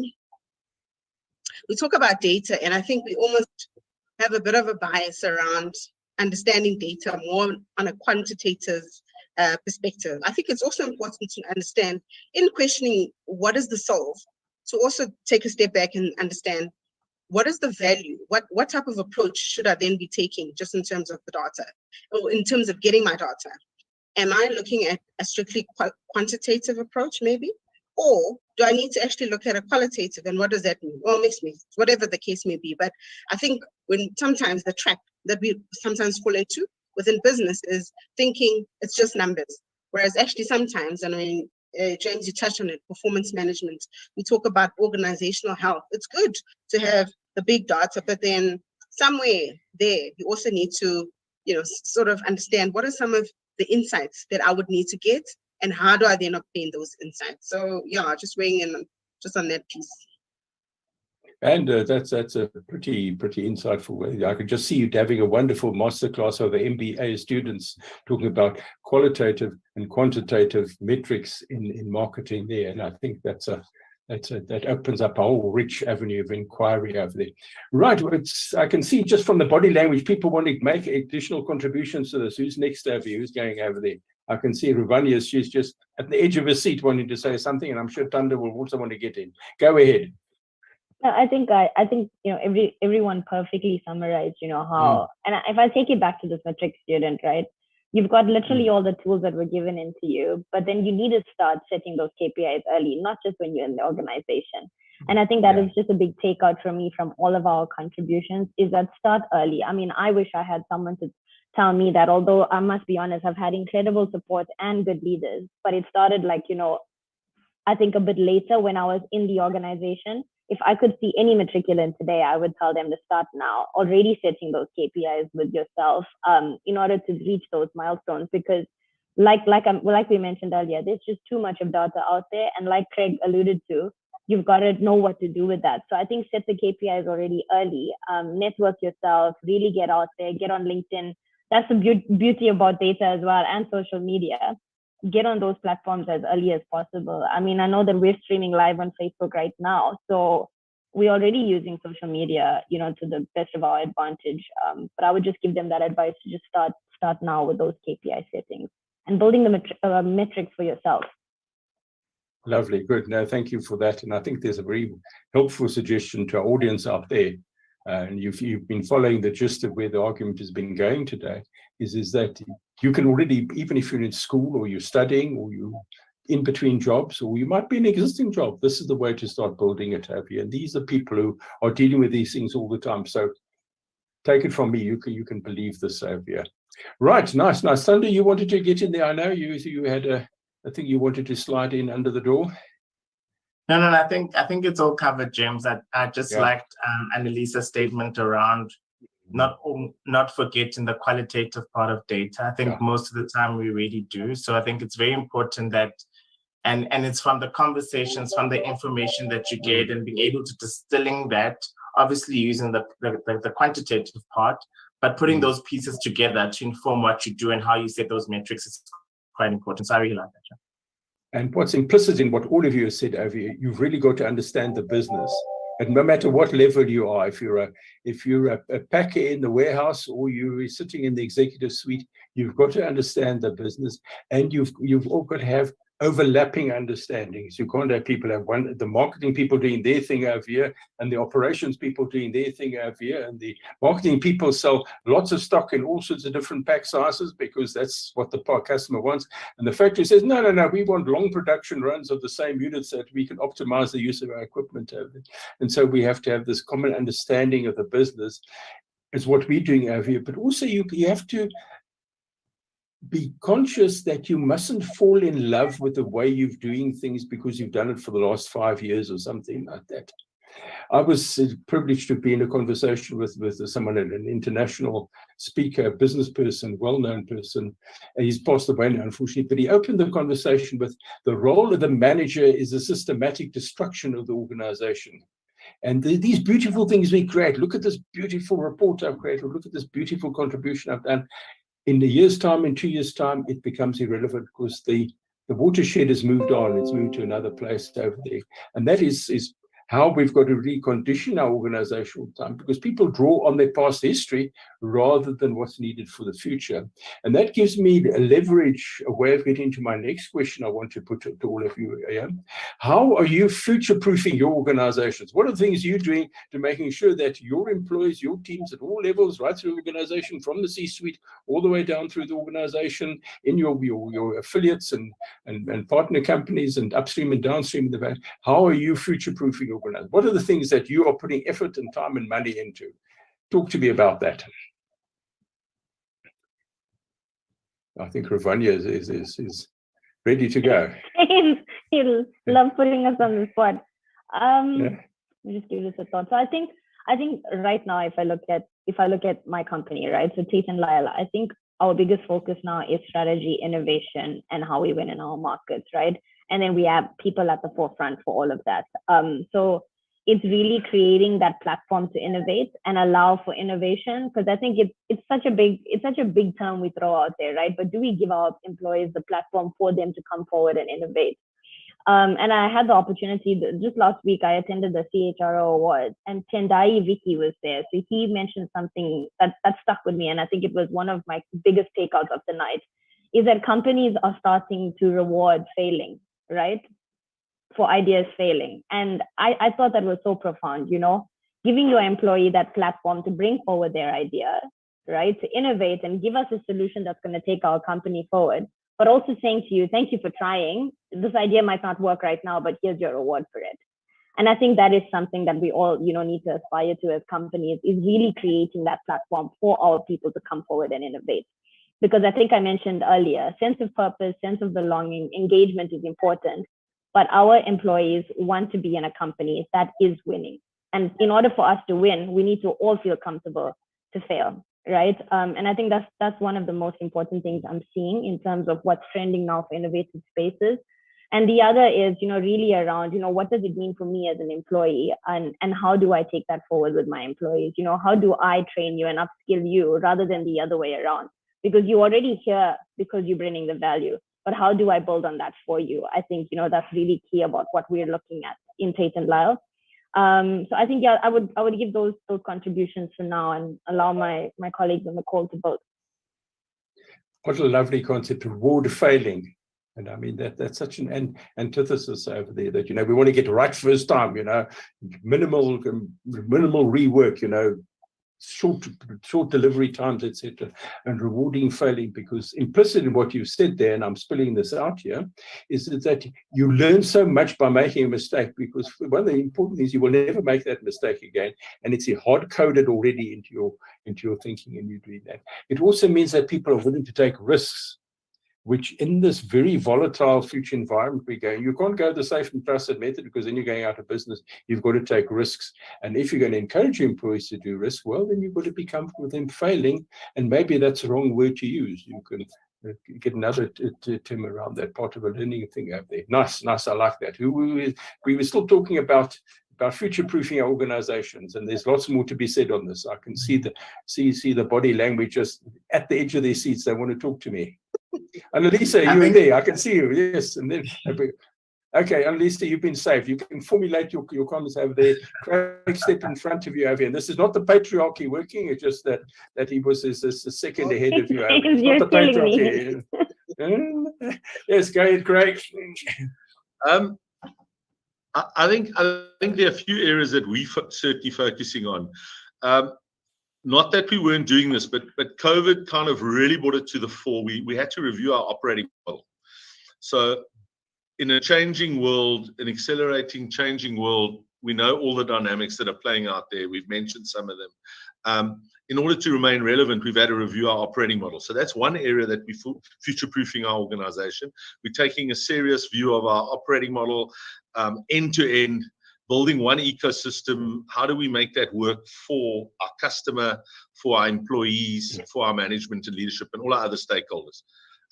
we talk about data, and I think we almost have a bit of a bias around understanding data more on a quantitative perspective. I think it's also important to understand, in questioning what is the solve, to also take a step back and understand what is the value, what type of approach should I then be taking just in terms of the data, or in terms of getting my data. Am I looking at a strictly quantitative approach maybe? Or do I need to actually look at a qualitative, and what does that mean? Well, mixed means, whatever the case may be. But I think when sometimes the trap that we sometimes fall into within business is thinking it's just numbers. Whereas actually sometimes, and I mean, James, you touched on it, performance management. We talk about organizational health. It's good to have the big data, but then somewhere there, you also need to, sort of understand what are some of the insights that I would need to get, and how do I then obtain those insights? So yeah, just weighing in just on that piece. And that's a pretty insightful way. I could just see you having a wonderful masterclass over MBA students talking about qualitative and quantitative metrics in marketing there. And I think that opens up a whole rich avenue of inquiry over there. Right, I can see just from the body language, people want to make additional contributions to this. Who's next over you? Who's going over there? I can see Ravanya, she's just at the edge of her seat wanting to say something, and I'm sure Tanda will also want to get in. Go ahead. I think everyone perfectly summarized how, and if I take it back to this metric student, right, you've got literally all the tools that were given into you, but then you need to start setting those KPIs early, not just when you're in the organization. And I think that is just a big takeout for me from all of our contributions, is that start early. I mean, I wish I had someone to tell me that, although I must be honest, I've had incredible support and good leaders, but it started I think a bit later when I was in the organization. If I could see any matriculant today, I would tell them to start now, already setting those KPIs with yourself in order to reach those milestones. Because like we mentioned earlier, there's just too much of data out there. And like Craig alluded to, you've got to know what to do with that. So I think set the KPIs already early, network yourself, really get out there, get on LinkedIn. That's the beauty about data as well, and social media. Get on those platforms as early as possible. I mean, I know that we're streaming live on Facebook right now, so we're already using social media, to the best of our advantage. But I would just give them that advice to just start now with those KPI settings and building the metrics for yourself. Lovely, good. No, thank you for that. And I think there's a very helpful suggestion to our audience out there. And you've been following the gist of where the argument has been going today, is that you can already, even if you're in school or you're studying or you're in between jobs, or you might be in an existing job, this is the way to start building it over here. And these are people who are dealing with these things all the time. So take it from me, you can believe this over here. Right, nice. Sunday, you wanted to get in there. I know you had I think you wanted to slide in under the door. No, I think it's all covered, James. I just liked Annalisa's statement around not forgetting the qualitative part of data. I think most of the time we really do. So I think it's very important that, and it's from the conversations, from the information that you get, and being able to distilling that, obviously using the quantitative part, but putting those pieces together to inform what you do and how you set those metrics is quite important. So I really like that. And what's implicit in what all of you have said over here, you've really got to understand the business. And no matter what level you are, if you're a packer in the warehouse or you're sitting in the executive suite, you've got to understand the business, and you've all got to have overlapping understandings. You can't have people have the marketing people doing their thing over here and the operations people doing their thing over here, and the marketing people sell lots of stock in all sorts of different pack sizes because that's what the customer wants, and the factory says no, we want long production runs of the same units so that we can optimize the use of our equipment over there. And so we have to have this common understanding of the business is what we're doing over here. But also you have to be conscious that you mustn't fall in love with the way you're doing things because you've done it for the last 5 years or something like that. I was privileged to be in a conversation with someone, an international speaker, business person, well-known person. He's passed away now, unfortunately, but he opened the conversation with the role of the manager is a systematic destruction of the organization. And these beautiful things we create, look at this beautiful report I've created, look at this beautiful contribution I've done. In a year's time, in 2 years' time, it becomes irrelevant because the watershed has moved on. It's moved to another place over there. And that is how we've got to recondition our organizational time, because people draw on their past history rather than what's needed for the future. And that gives me a leverage, a way of getting to my next question I want to put to all of you. How are you future-proofing your organizations? What are the things you're doing to making sure that your employees, your teams at all levels, right through the organization, from the C-suite all the way down through the organization, in your affiliates and partner companies and upstream and downstream in the value, how are you future-proofing your organization? What are the things that you are putting effort and time and money into? Talk to me about that. I think Ravanya is ready to go. He'll love putting us on the spot. Just give this a thought. So I think right now, if I look at my company, right, so Tate and Lyle, I think our biggest focus now is strategy, innovation, and how we win in our markets, right? And then we have people at the forefront for all of that. So it's really creating that platform to innovate and allow for innovation, because I think it's such a big term we throw out there, right? But do we give our employees the platform for them to come forward and innovate? And I had the opportunity, just last week, I attended the CHRO Awards, and Tendai Vicky was there. So he mentioned something that stuck with me, and I think it was one of my biggest takeouts of the night, is that companies are starting to reward failing, right? for ideas failing. And I thought that was so profound, you know, giving your employee that platform to bring forward their idea, right, to innovate and give us a solution that's going to take our company forward, but also saying to you, thank you for trying. This idea might not work right now, but here's your reward for it. And I think that is something that we all, you know, need to aspire to as companies, is really creating that platform for our people to come forward and innovate. Because I think I mentioned earlier, sense of purpose, sense of belonging, engagement is important, but our employees want to be in a company that is winning. And in order for us to win, we need to all feel comfortable to fail, right? And I think that's one of the most important things I'm seeing in terms of what's trending now for innovative spaces. And the other is, you know, really around, you know, what does it mean for me as an employee, and how do I take that forward with my employees? You know, how do I train you and upskill you rather than the other way around? Because you're already here because you're bringing the value, but how do I build on that for you? I think, you know, that's really key about what we're looking at in Tate & Lyle. So I think, yeah, I would give those contributions for now and allow my colleagues on the call to vote. What a lovely concept, reward failing. And I mean, that's such an antithesis over there that, you know, we want to get right first time, you know, minimal rework, you know, short delivery times, etc., and rewarding failing, because implicit in what you've said there, and I'm spilling this out here, is that you learn so much by making a mistake, because one of the important things, you will never make that mistake again, and it's hard-coded already into your thinking, and you doing that. It also means that people are willing to take risks, which in this very volatile future environment we're going, you can't go the safe and trusted method, because then you're going out of business. You've got to take risks. And if you're going to encourage your employees to do risk, well, then you've got to be comfortable with them failing. And maybe that's the wrong word to use. You can get another term around that, part of a learning thing over there. Nice, I like that. We were still talking about future-proofing our organizations, and there's lots more to be said on this. I can see the body language just at the edge of their seats. They want to talk to me. Annalisa, you're there. I can see you. Yes. And then, okay, Annalisa, you've been saved. You can formulate your comments over there. Craig, step in front of you over here. And this is not the patriarchy working. It's just that he was a second ahead of you. It's not the patriarchy. Yes, go ahead, Craig. I think there are a few areas that we're certainly focusing on. Not that we weren't doing this, but COVID kind of really brought it to the fore. We had to review our operating model. So in a changing world, an accelerating, changing world, we know all the dynamics that are playing out there. We've mentioned some of them. In order to remain relevant, we've had to review our operating model. So that's one area that we're future-proofing our organization. We're taking a serious view of our operating model, end-to-end, building one ecosystem. How do we make that work for our customer, for our employees, for our management and leadership, and all our other stakeholders,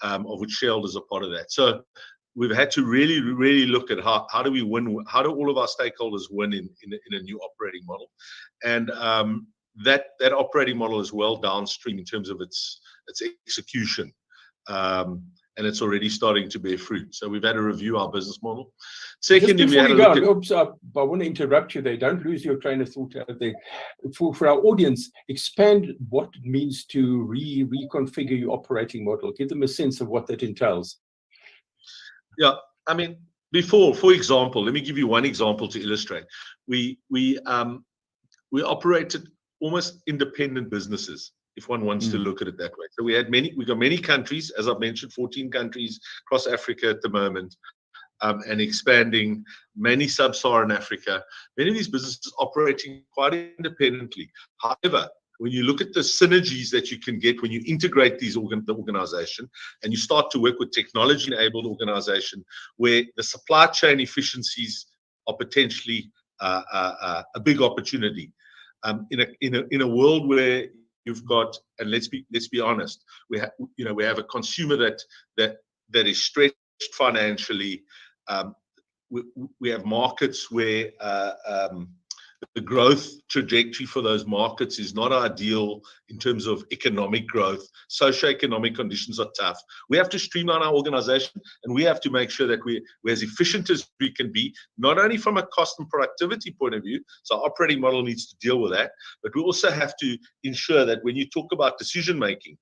of which shareholders are part of that. So we've had to really, really look at how do we win, how do all of our stakeholders win in a new operating model. And that operating model is well downstream in terms of its execution. And it's already starting to bear fruit. So we've had to review our business model. Secondly, we had to look at... Oops, I want to interrupt you there. Don't lose your train of thought out there. For our audience, expand what it means to reconfigure your operating model. Give them a sense of what that entails. Yeah, I mean, for example, let me give you one example to illustrate. We operated almost independent businesses, if one wants to look at it that way. So we got many countries, as I've mentioned, 14 countries across Africa at the moment, and expanding, many sub-Saharan Africa. Many of these businesses operating quite independently. However, when you look at the synergies that you can get when you integrate the organization and you start to work with technology-enabled organization, where the supply chain efficiencies are potentially a big opportunity. In a world where you've got, and let's be honest, we have a consumer that is stretched financially. We have markets where the growth trajectory for those markets is not ideal in terms of economic growth. Socioeconomic conditions are tough. We have to streamline our organization, and we have to make sure that we're as efficient as we can be, not only from a cost and productivity point of view, so our operating model needs to deal with that, but we also have to ensure that when you talk about decision-making,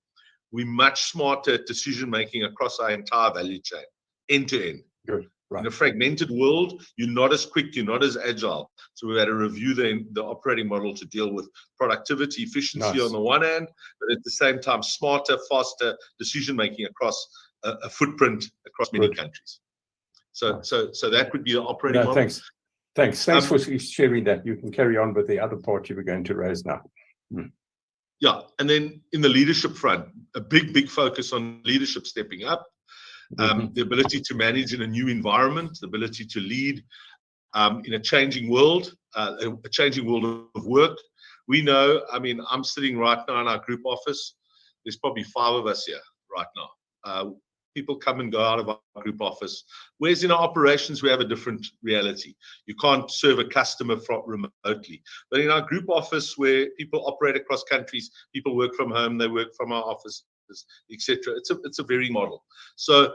we're much smarter at decision-making across our entire value chain, end to end. Good. In a fragmented world, you're not as quick, you're not as agile. So we had to review the operating model to deal with productivity, efficiency on the one hand, but at the same time, smarter, faster decision-making across a footprint across many countries. So that would be the operating model. Thanks for sharing that. You can carry on with the other part you were going to raise now. Yeah, and then in the leadership front, a big focus on leadership stepping up. The ability to manage in a new environment, the ability to lead in a changing world of work. We know, I mean, I'm sitting right now in our group office. There's probably 5 of us here right now. People come and go out of our group office. Whereas in our operations, we have a different reality. You can't serve a customer remotely. But in our group office, where people operate across countries, people work from home, they work from our office, etc. It's a varying model. So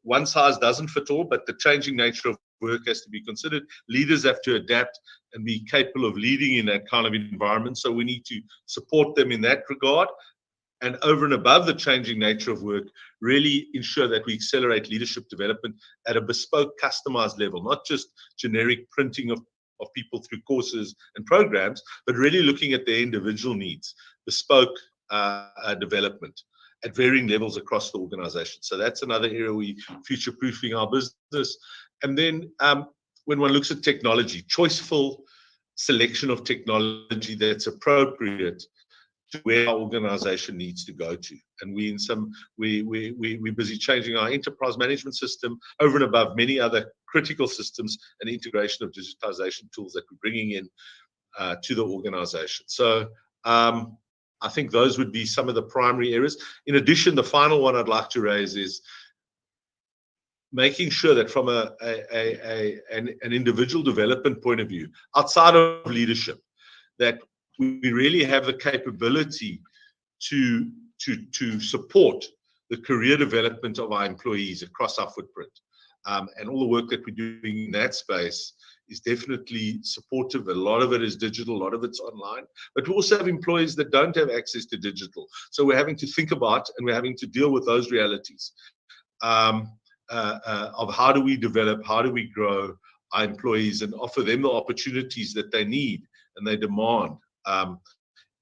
one size doesn't fit all, but the changing nature of work has to be considered. Leaders have to adapt and be capable of leading in that kind of environment. So we need to support them in that regard. And over and above the changing nature of work, really ensure that we accelerate leadership development at a bespoke, customized level, not just generic printing of people through courses and programs, but really looking at their individual needs, bespoke development at varying levels across the organization. So that's another area we future-proofing our business. And then when one looks at technology, choiceful selection of technology that's appropriate to where our organization needs to go to. And we're busy changing our enterprise management system over and above many other critical systems and integration of digitization tools that we're bringing in to the organization. So I think those would be some of the primary areas. In addition, the final one I'd like to raise is making sure that from an individual development point of view, outside of leadership, that we really have the capability to support the career development of our employees across our footprint. And all the work that we're doing in that space is definitely supportive. A lot of it is digital, a lot of it's online, but we also have employees that don't have access to digital. So we're having to think about and we're having to deal with those realities of how do we develop, how do we grow our employees and offer them the opportunities that they need and they demand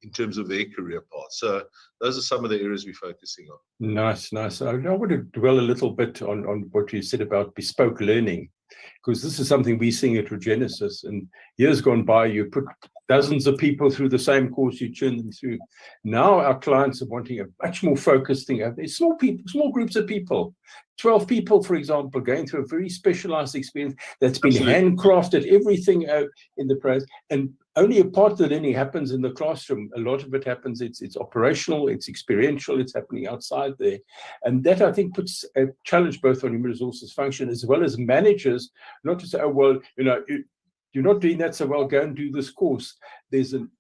in terms of their career path. So those are some of the areas we're focusing on. Nice. I want to dwell a little bit on what you said about bespoke learning, because this is something we're seeing at Regenesys. And years gone by, you put dozens of people through the same course, you churn them through. Now our clients are wanting a much more focused thing. There's small groups of people, 12 people, for example, going through a very specialized experience that's been handcrafted, everything in the process. And only a part of the learning happens in the classroom. A lot of it happens, it's operational, it's experiential, it's happening outside there. And that, I think, puts a challenge both on human resources function as well as managers, not to say, oh, well, you're not doing that so well, go and do this course. There's an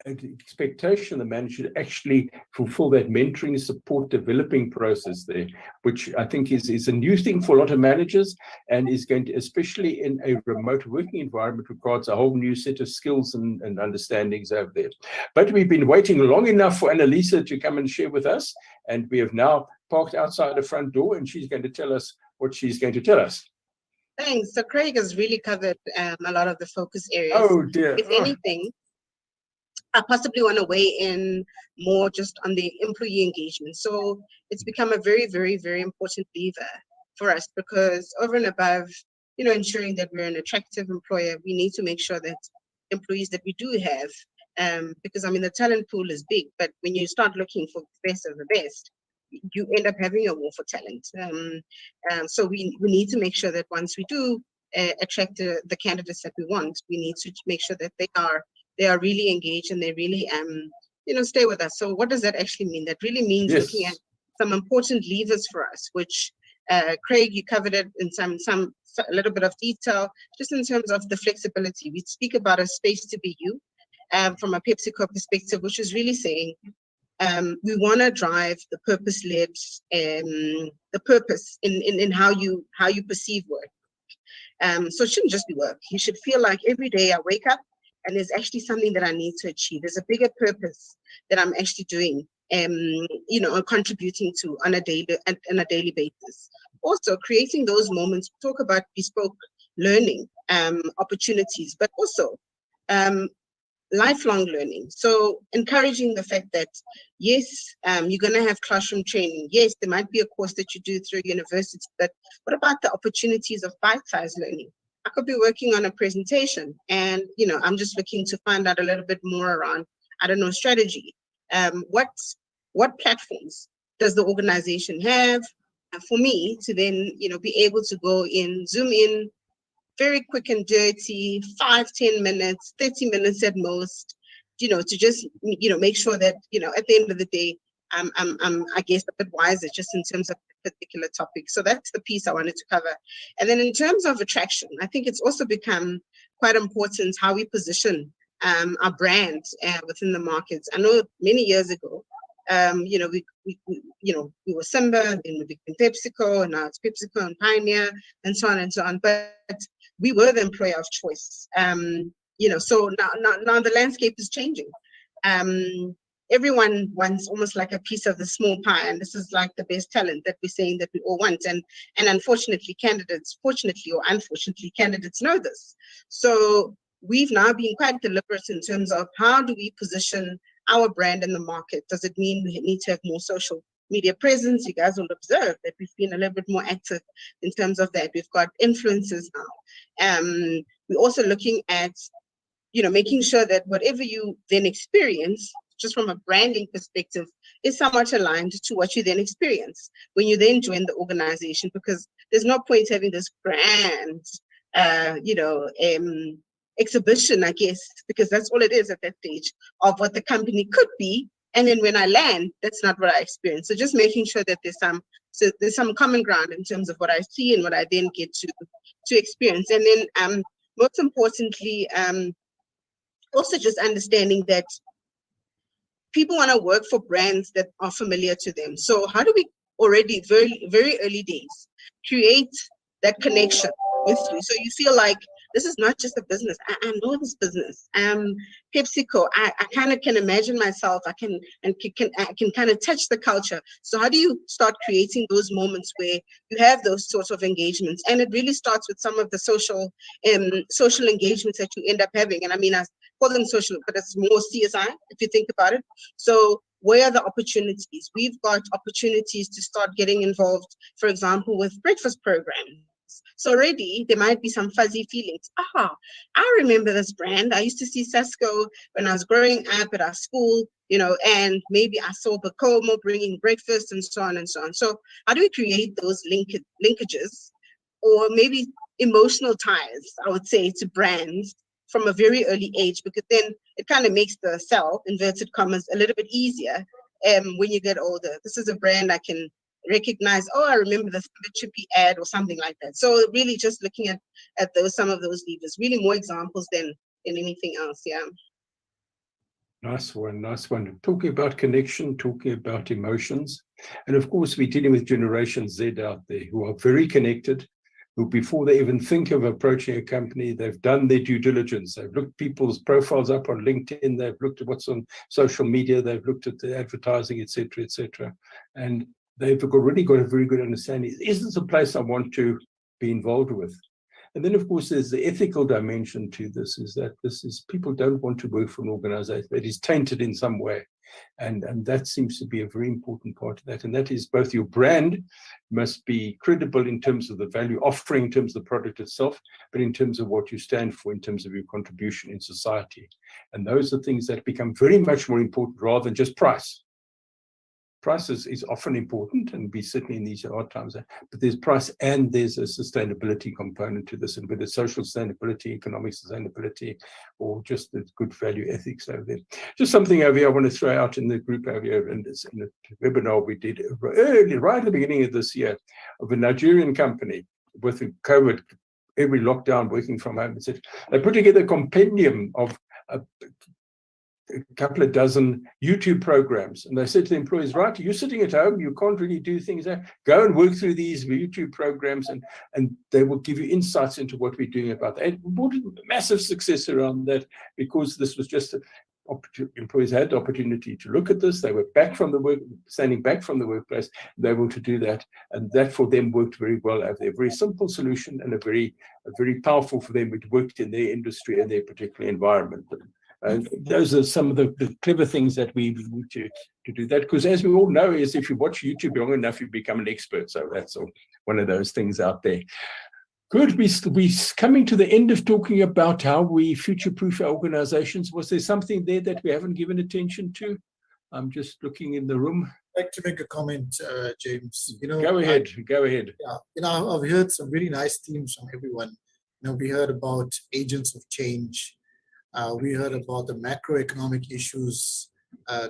expectation the manager to actually fulfill that mentoring, support, developing process there, which I think is a new thing for a lot of managers and is going to, especially in a remote working environment, requires a whole new set of skills and understandings over there. But we've been waiting long enough for Annalisa to come and share with us, and we have now parked outside the front door, and she's going to tell us what she's going to tell us. Thanks. So Craig has really covered a lot of the focus areas. Oh dear. If anything, I possibly want to weigh in more just on the employee engagement. So it's become a very, very, very important lever for us, because over and above, ensuring that we're an attractive employer, we need to make sure that employees that we do have, because the talent pool is big, but when you start looking for the best of the best, you end up having a war for talent. So we need to make sure that once we do attract the candidates that we want, we need to make sure that they are really engaged and they really stay with us. So what does that actually mean? That really means looking at some important levers for us, which Craig, you covered it in a little bit of detail, just in terms of the flexibility. We speak about a space to be you from a PepsiCo perspective, which is really saying we want to drive the purpose-led, the purpose in how you perceive work. So it shouldn't just be work. You should feel like every day I wake up and there's actually something that I need to achieve. There's a bigger purpose that I'm actually doing, contributing to on a daily basis. also creating those moments. Talk about bespoke learning opportunities, but also lifelong learning. So encouraging the fact that, yes, you're going to have classroom training. Yes, there might be a course that you do through university, but what about the opportunities of bite-sized learning? I could be working on a presentation and, you know, I'm just looking to find out a little bit more around, I don't know, strategy. What platforms does the organization have for me to then, you know, be able to go in, zoom in, very quick and dirty, 5-10 minutes, 30 minutes at most, you know, to just, you know, make sure that, you know, at the end of the day, I'm I guess a bit wiser just in terms of the particular topic. So that's the piece I wanted to cover. And then in terms of attraction, I think it's also become quite important how we position our brand within the markets. I know many years ago, you know, we were Simba, then we became PepsiCo, and now it's PepsiCo and Pioneer, and so on and so on. But we were the employer of choice. You know, so now the landscape is changing. Everyone wants almost like a piece of the small pie, and this is like the best talent that we're saying that we all want. And unfortunately, candidates, fortunately or unfortunately, candidates know this. So we've now been quite deliberate in terms of how do we position our brand in the market. Does it mean we need to have more social media presence? You guys will observe that we've been a little bit more active in terms of that. We've got influencers now. We're also looking at, you know, making sure that whatever you then experience, just from a branding perspective, is somewhat aligned to what you then experience when you then join the organization, because there's no point having this grand, you know, exhibition, I guess, because that's all it is at that stage of what the company could be. And then when I land, that's not what I experience. So just making sure that there's some common ground in terms of what I see and what I then get to experience. And then most importantly, also just understanding that people want to work for brands that are familiar to them. So how do we already very, very early days create that connection with you? So you feel like this is not just a business. I know this business. PepsiCo, I kind of can imagine myself. I can kind of touch the culture. So how do you start creating those moments where you have those sorts of engagements? And it really starts with some of the social engagements that you end up having. And I mean, I call them social, but it's more CSI if you think about it. So where are the opportunities? We've got opportunities to start getting involved, for example, with breakfast programs. So already there might be some fuzzy feelings. I remember this brand. I used to see Sasco when I was growing up at our school, you know, and maybe I saw Bacomo bringing breakfast and so on and so on. So how do we create those linkages or maybe emotional ties, I would say, to brands from a very early age, because then it kind of makes the sell, inverted commas, a little bit easier when you get older. This is a brand I can recognize, I remember the Chippy ad or something like that. So really just looking at some of those levers, really more examples than anything else. Yeah. Nice one. Talking about connection, talking about emotions. And of course, we're dealing with Generation Z out there who are very connected, who before they even think of approaching a company, they've done their due diligence. They've looked people's profiles up on LinkedIn. They've looked at what's on social media. They've looked at the advertising, etc., etc. And they've already got a very good understanding. Is this a place I want to be involved with? And then, of course, there's the ethical dimension to this, is that people don't want to work for an organization that is tainted in some way. And that seems to be a very important part of that. And that is both your brand must be credible in terms of the value offering, in terms of the product itself, but in terms of what you stand for, in terms of your contribution in society. And those are things that become very much more important rather than just price. Price is often important, and we certainly in these hard times, but there's price and there's a sustainability component to this, and whether it's social sustainability, economic sustainability, or just the good value ethics over there. Just something over here I want to throw out in the group over here, and it's in a webinar we did early, right at the beginning of this year, of a Nigerian company with COVID, every lockdown, working from home, etc. They put together a compendium of a couple of dozen YouTube programs, and they said to the employees, right, you're sitting at home, you can't really do things there, go and work through these YouTube programs, and they will give you insights into what we're doing about that. It brought a massive success around that, because this was just employees had the opportunity to look at this. They were back from the standing back from the workplace. They were able to do that, and that for them worked very well. They a very simple solution and a very powerful for them. It worked in their industry and their particular environment. And those are some of the clever things that we need to do that, because as we all know, is if you watch YouTube long enough, you become an expert. So that's one of those things out there. Good. We're coming to the end of talking about how we future-proof our organizations. Was there something there that we haven't given attention to? I'm just looking in the room. I'd like to make a comment, James. Go ahead. Yeah, I've heard some really nice themes from everyone. We heard about agents of change. We heard about the macroeconomic issues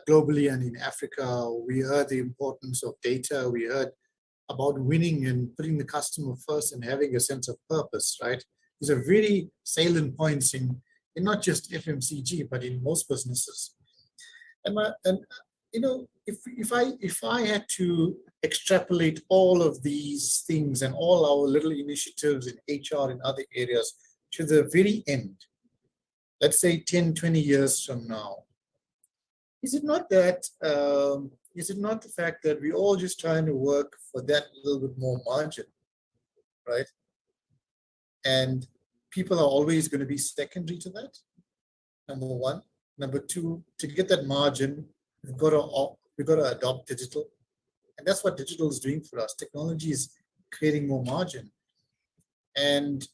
globally and in Africa. We heard the importance of data. We heard about winning and putting the customer first and having a sense of purpose, right? These are very salient points in not just FMCG, but in most businesses. And if I had to extrapolate all of these things and all our little initiatives in HR and other areas to the very end, let's say 10, 20 years from now, is it not the fact that we're all just trying to work for that little bit more margin, right? And people are always going to be secondary to that, number one. Number two, to get that margin, we've got to adopt digital. And that's what digital is doing for us. Technology is creating more margin. And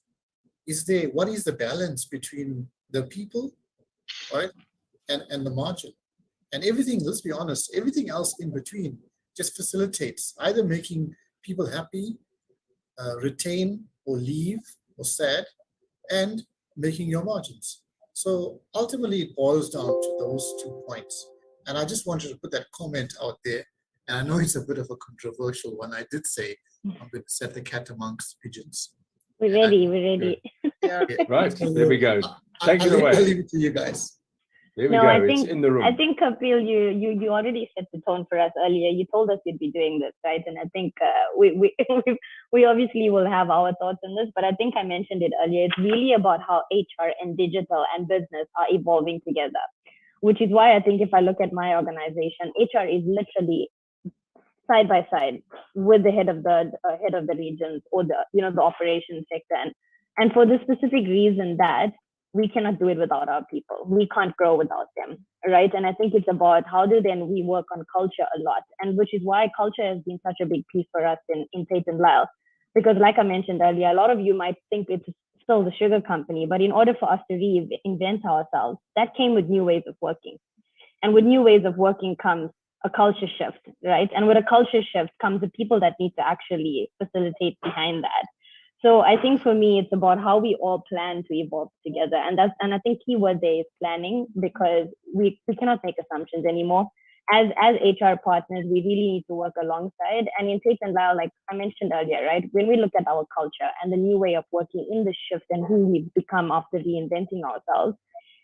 what is the balance between the people, right, and the margin? And everything, let's be honest, everything else in between just facilitates either making people happy, retain or leave or sad, and making your margins. So ultimately it boils down to those 2 points. And I just wanted to put that comment out there. And I know it's a bit of a controversial one. I did say I'm going to set the cat amongst pigeons. We're ready. Yeah. Right, there we go. Take it away. I'll leave it to you guys. There we go. It's in the room. I think, Kapil, you already set the tone for us earlier. You told us you'd be doing this, right? And I think we obviously will have our thoughts on this, but I think I mentioned it earlier. It's really about how HR and digital and business are evolving together, which is why I think if I look at my organization, HR is literally side by side with the head of the regions or the operations sector, and for the specific reason that we cannot do it without our people. We can't grow without them, right? And I think it's about how do then we work on culture a lot, and which is why culture has been such a big piece for us in Tate & Lyle, because like I mentioned earlier, a lot of you might think it's still the sugar company, but in order for us to reinvent ourselves, that came with new ways of working. And with new ways of working comes a culture shift, right? And with a culture shift comes the people that need to actually facilitate behind that. So I think for me, it's about how we all plan to evolve together. And I think keyword there is planning, because we cannot make assumptions anymore. As HR partners, we really need to work alongside. And in Tate & Lyle, like I mentioned earlier, right, when we look at our culture and the new way of working in the shift and who we've become after reinventing ourselves,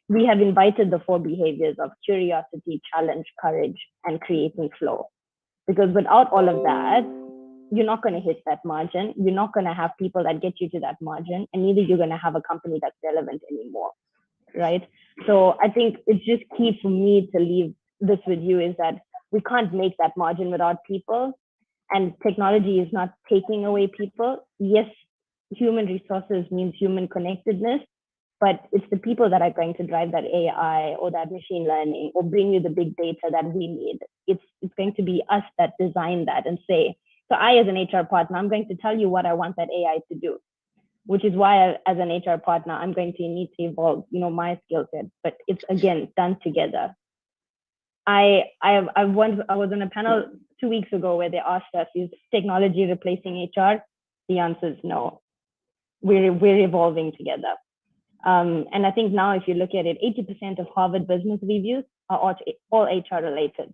we have invited the 4 behaviors of curiosity, challenge, courage, and creating flow. Because without all of that, you're not going to hit that margin. You're not going to have people that get you to that margin, and neither you're going to have a company that's relevant anymore, right? So I think it's just key for me to leave this with you is that we can't make that margin without people, and technology is not taking away people. Yes, human resources means human connectedness, but it's the people that are going to drive that AI or that machine learning or bring you the big data that we need. It's going to be us that design that and say, so I, as an HR partner, I'm going to tell you what I want that AI to do, which is why as an HR partner, I'm going to need to evolve, my skill set, but it's again, done together. I was on a panel 2 weeks ago where they asked us, is technology replacing HR? The answer is no. We're evolving together. And I think now if you look at it, 80% of Harvard business reviews are all HR related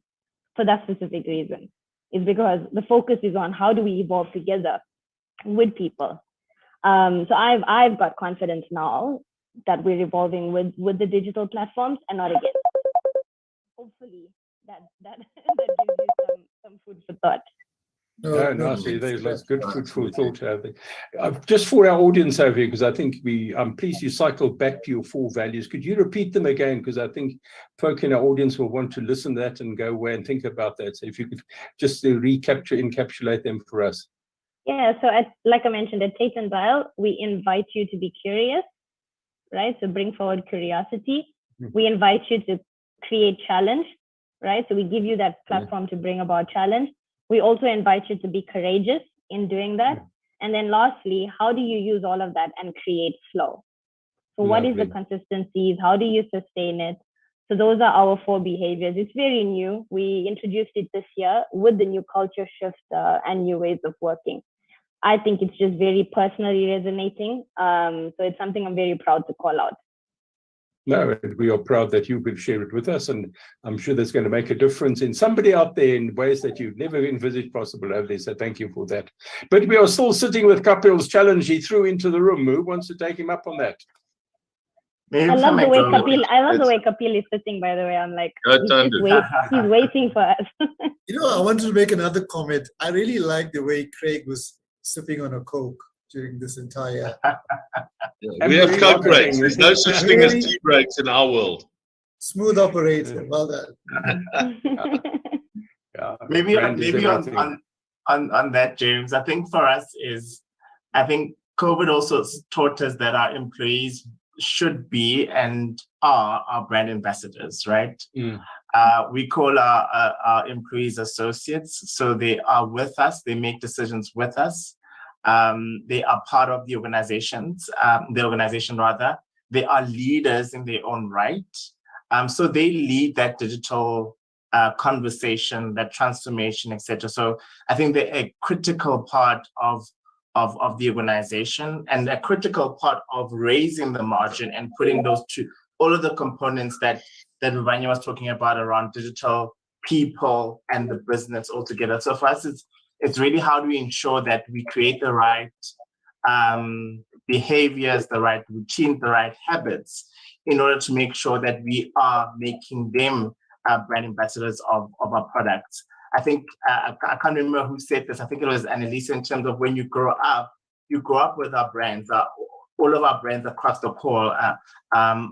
for that specific reason. Is because the focus is on how do we evolve together with people. So I've got confidence now that we're evolving with the digital platforms and not against. Hopefully that gives you some food for thought. No, no, see, there's good food for thought. I think. Just for our audience over here, because I think I'm pleased you cycled back to your 4 values. Could you repeat them again? Because I think folk in our audience will want to listen to that and go away and think about that. So if you could just encapsulate them for us. Yeah, so like I mentioned, at Tate & Lyle, we invite you to be curious, right? So bring forward curiosity. We invite you to create challenge, right? So we give you that platform to bring about challenge. We also invite you to be courageous in doing that. And then lastly, how do you use all of that and create flow? So what is the consistencies? How do you sustain it? So those are our 4 behaviors. It's very new. We introduced it this year with the new culture shift and new ways of working. I think it's just very personally resonating. So it's something I'm very proud to call out. No, we are proud that you could share it with us, and I'm sure that's going to make a difference in somebody out there in ways that you've never envisaged possible over there. So thank you for that. But we are still sitting with Kapil's challenge he threw into the room. Who wants to take him up on that? I love the way Kapil is sitting, by the way. I'm like, he's waiting for us. I wanted to make another comment. I really like the way Craig was sipping on a Coke during this entire. We have Coke breaks. There's no such thing as tea breaks in our world. Smooth operator. Well done. Maybe on that, James, I think for us I think COVID also taught us that our employees should be and are our brand ambassadors, right? We call our employees associates. So they are with us. They make decisions with us. They are part of the organization. They are leaders in their own right. So they lead that digital conversation, that transformation, etc. So I think they're a critical part of the organization and a critical part of raising the margin and putting all of the components that Vanya was talking about around digital, people, and the business all together. So for us, it's really how do we ensure that we create the right behaviors, the right routines, the right habits in order to make sure that we are making them brand ambassadors of our products. I think, I can't remember who said this, I think it was Annalisa, in terms of when you grow up with our brands, all of our brands across the call,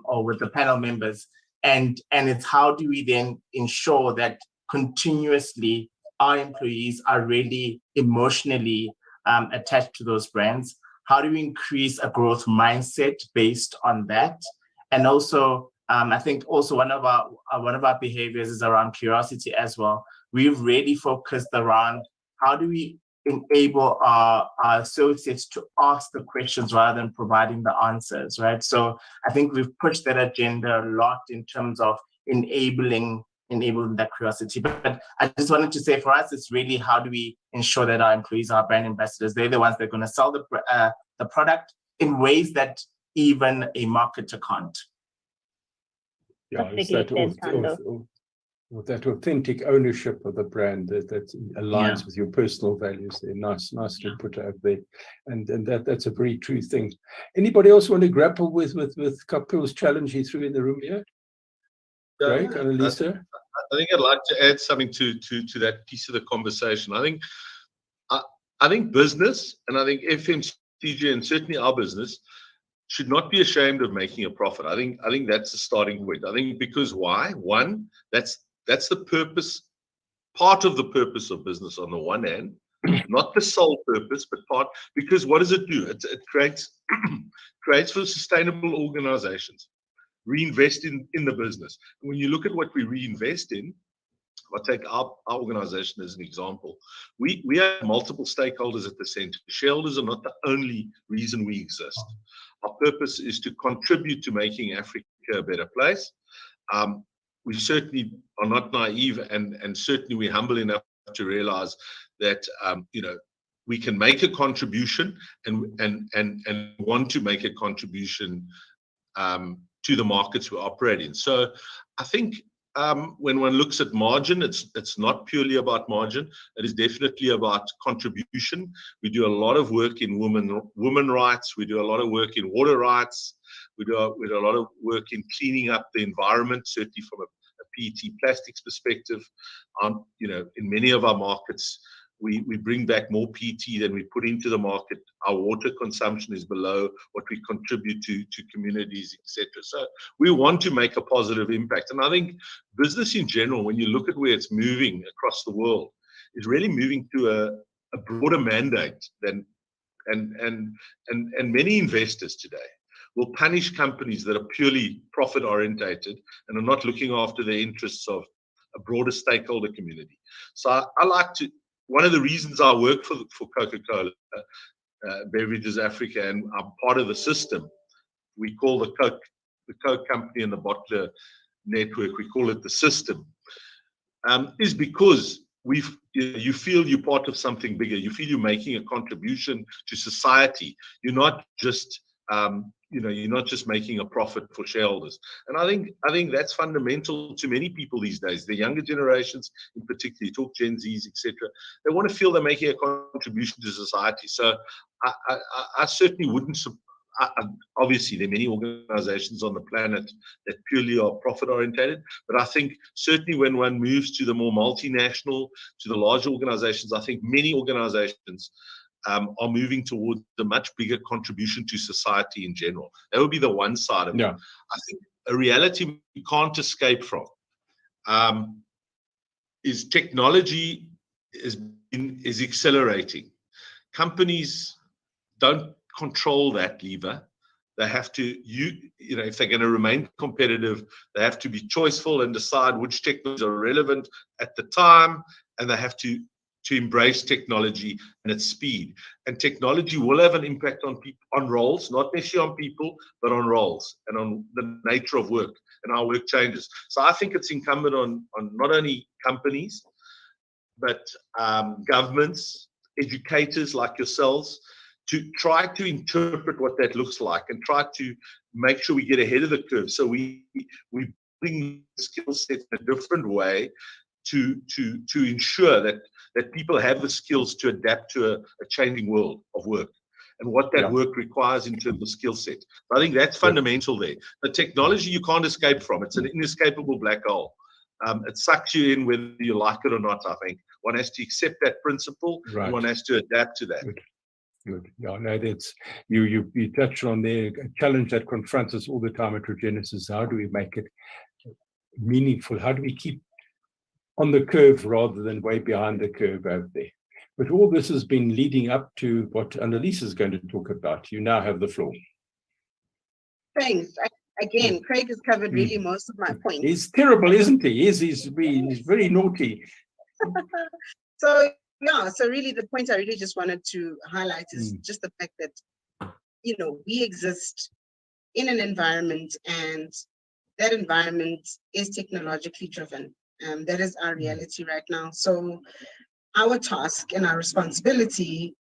or with the panel members. And it's how do we then ensure that continuously our employees are really emotionally attached to those brands? How do we increase a growth mindset based on that? And also, I think also one of our behaviors is around curiosity as well. We've really focused around how do we enable our associates to ask the questions rather than providing the answers, right? So I think we've pushed that agenda a lot in terms of enabling that curiosity. But I just wanted to say for us, it's really how do we ensure that our employees are brand ambassadors? They're the ones that are going to sell the product in ways that even a marketer can't. Yeah, it's that authentic ownership of the brand that aligns with your personal values. They're nice to put out there, and that's a very true thing. Anybody else want to grapple with Kapil's challenge he threw in the room here? Greg, Annalisa? I think I'd like to add something to that piece of the conversation. I think business, and I think FMCG, and certainly our business, should not be ashamed of making a profit. I think that's the starting point. I think because why? One, that's the purpose, part of the purpose of business on the one hand, not the sole purpose, but part, because what does it do? It creates for sustainable organizations, reinvest in the business. And when you look at what we reinvest in, I'll take our organization as an example. We have multiple stakeholders at the center. Shareholders are not the only reason we exist. Our purpose is to contribute to making Africa a better place. We certainly are not naive, and certainly we're humble enough to realize that we can make a contribution and want to make a contribution to the markets we operate in. So I think when one looks at margin, it's not purely about margin. It is definitely about contribution. We do a lot of work in women rights. We do a lot of work in water rights. We do a lot of work in cleaning up the environment, certainly from a PET plastics perspective. In many of our markets, we bring back more PT than we put into the market. Our water consumption is below what we contribute to communities, etc. So we want to make a positive impact. And I think business in general, when you look at where it's moving across the world, is really moving to a broader mandate than and many investors today will punish companies that are purely profit orientated and are not looking after the interests of a broader stakeholder community. So I like to, one of the reasons I work for Coca-Cola Beverages Africa, and I'm part of the system, we call the Coke company and the bottler network, we call it the system, is because you feel you're part of something bigger. You feel you're making a contribution to society. You're not just you're not just making a profit for shareholders. And I think that's fundamental to many people these days. The younger generations, in particular, you talk Gen Zs, etc. They want to feel they're making a contribution to society. So I certainly wouldn't. Obviously, there are many organizations on the planet that purely are profit orientated, but I think certainly when one moves to the more multinational, to the larger organizations, I think many organizations are moving towards a much bigger contribution to society in general. That would be the one side of it. I think a reality we can't escape from is technology is accelerating. Companies don't control that lever. They have to, if they're going to remain competitive, they have to be choiceful and decide which technologies are relevant at the time, and they have to embrace technology and its speed. And technology will have an impact on people, on roles, not necessarily on people, but on roles and on the nature of work and how work changes. So I think it's incumbent on not only companies, but governments, educators like yourselves, to try to interpret what that looks like and try to make sure we get ahead of the curve. So we bring skill sets in a different way to ensure that people have the skills to adapt to a changing world of work and what that work requires in terms of skill set. I think that's fundamental there. The technology you can't escape from. It's an inescapable black hole. It sucks you in whether you like it or not, I think. One has to accept that principle, and one has to adapt to that. Good. Yeah, no, that's you touched on there, a challenge that confronts us all the time at Regenesys. How do we make it meaningful? How do we keep on the curve rather than way behind the curve out there? But all this has been leading up to what Annalise is going to talk about. You now have the floor. Thanks. Again, Craig has covered really most of my points. He's terrible, isn't he? He's very naughty. So really the point I really just wanted to highlight is just the fact that, we exist in an environment, and that environment is technologically driven. That is our reality right now. So our task and our responsibility,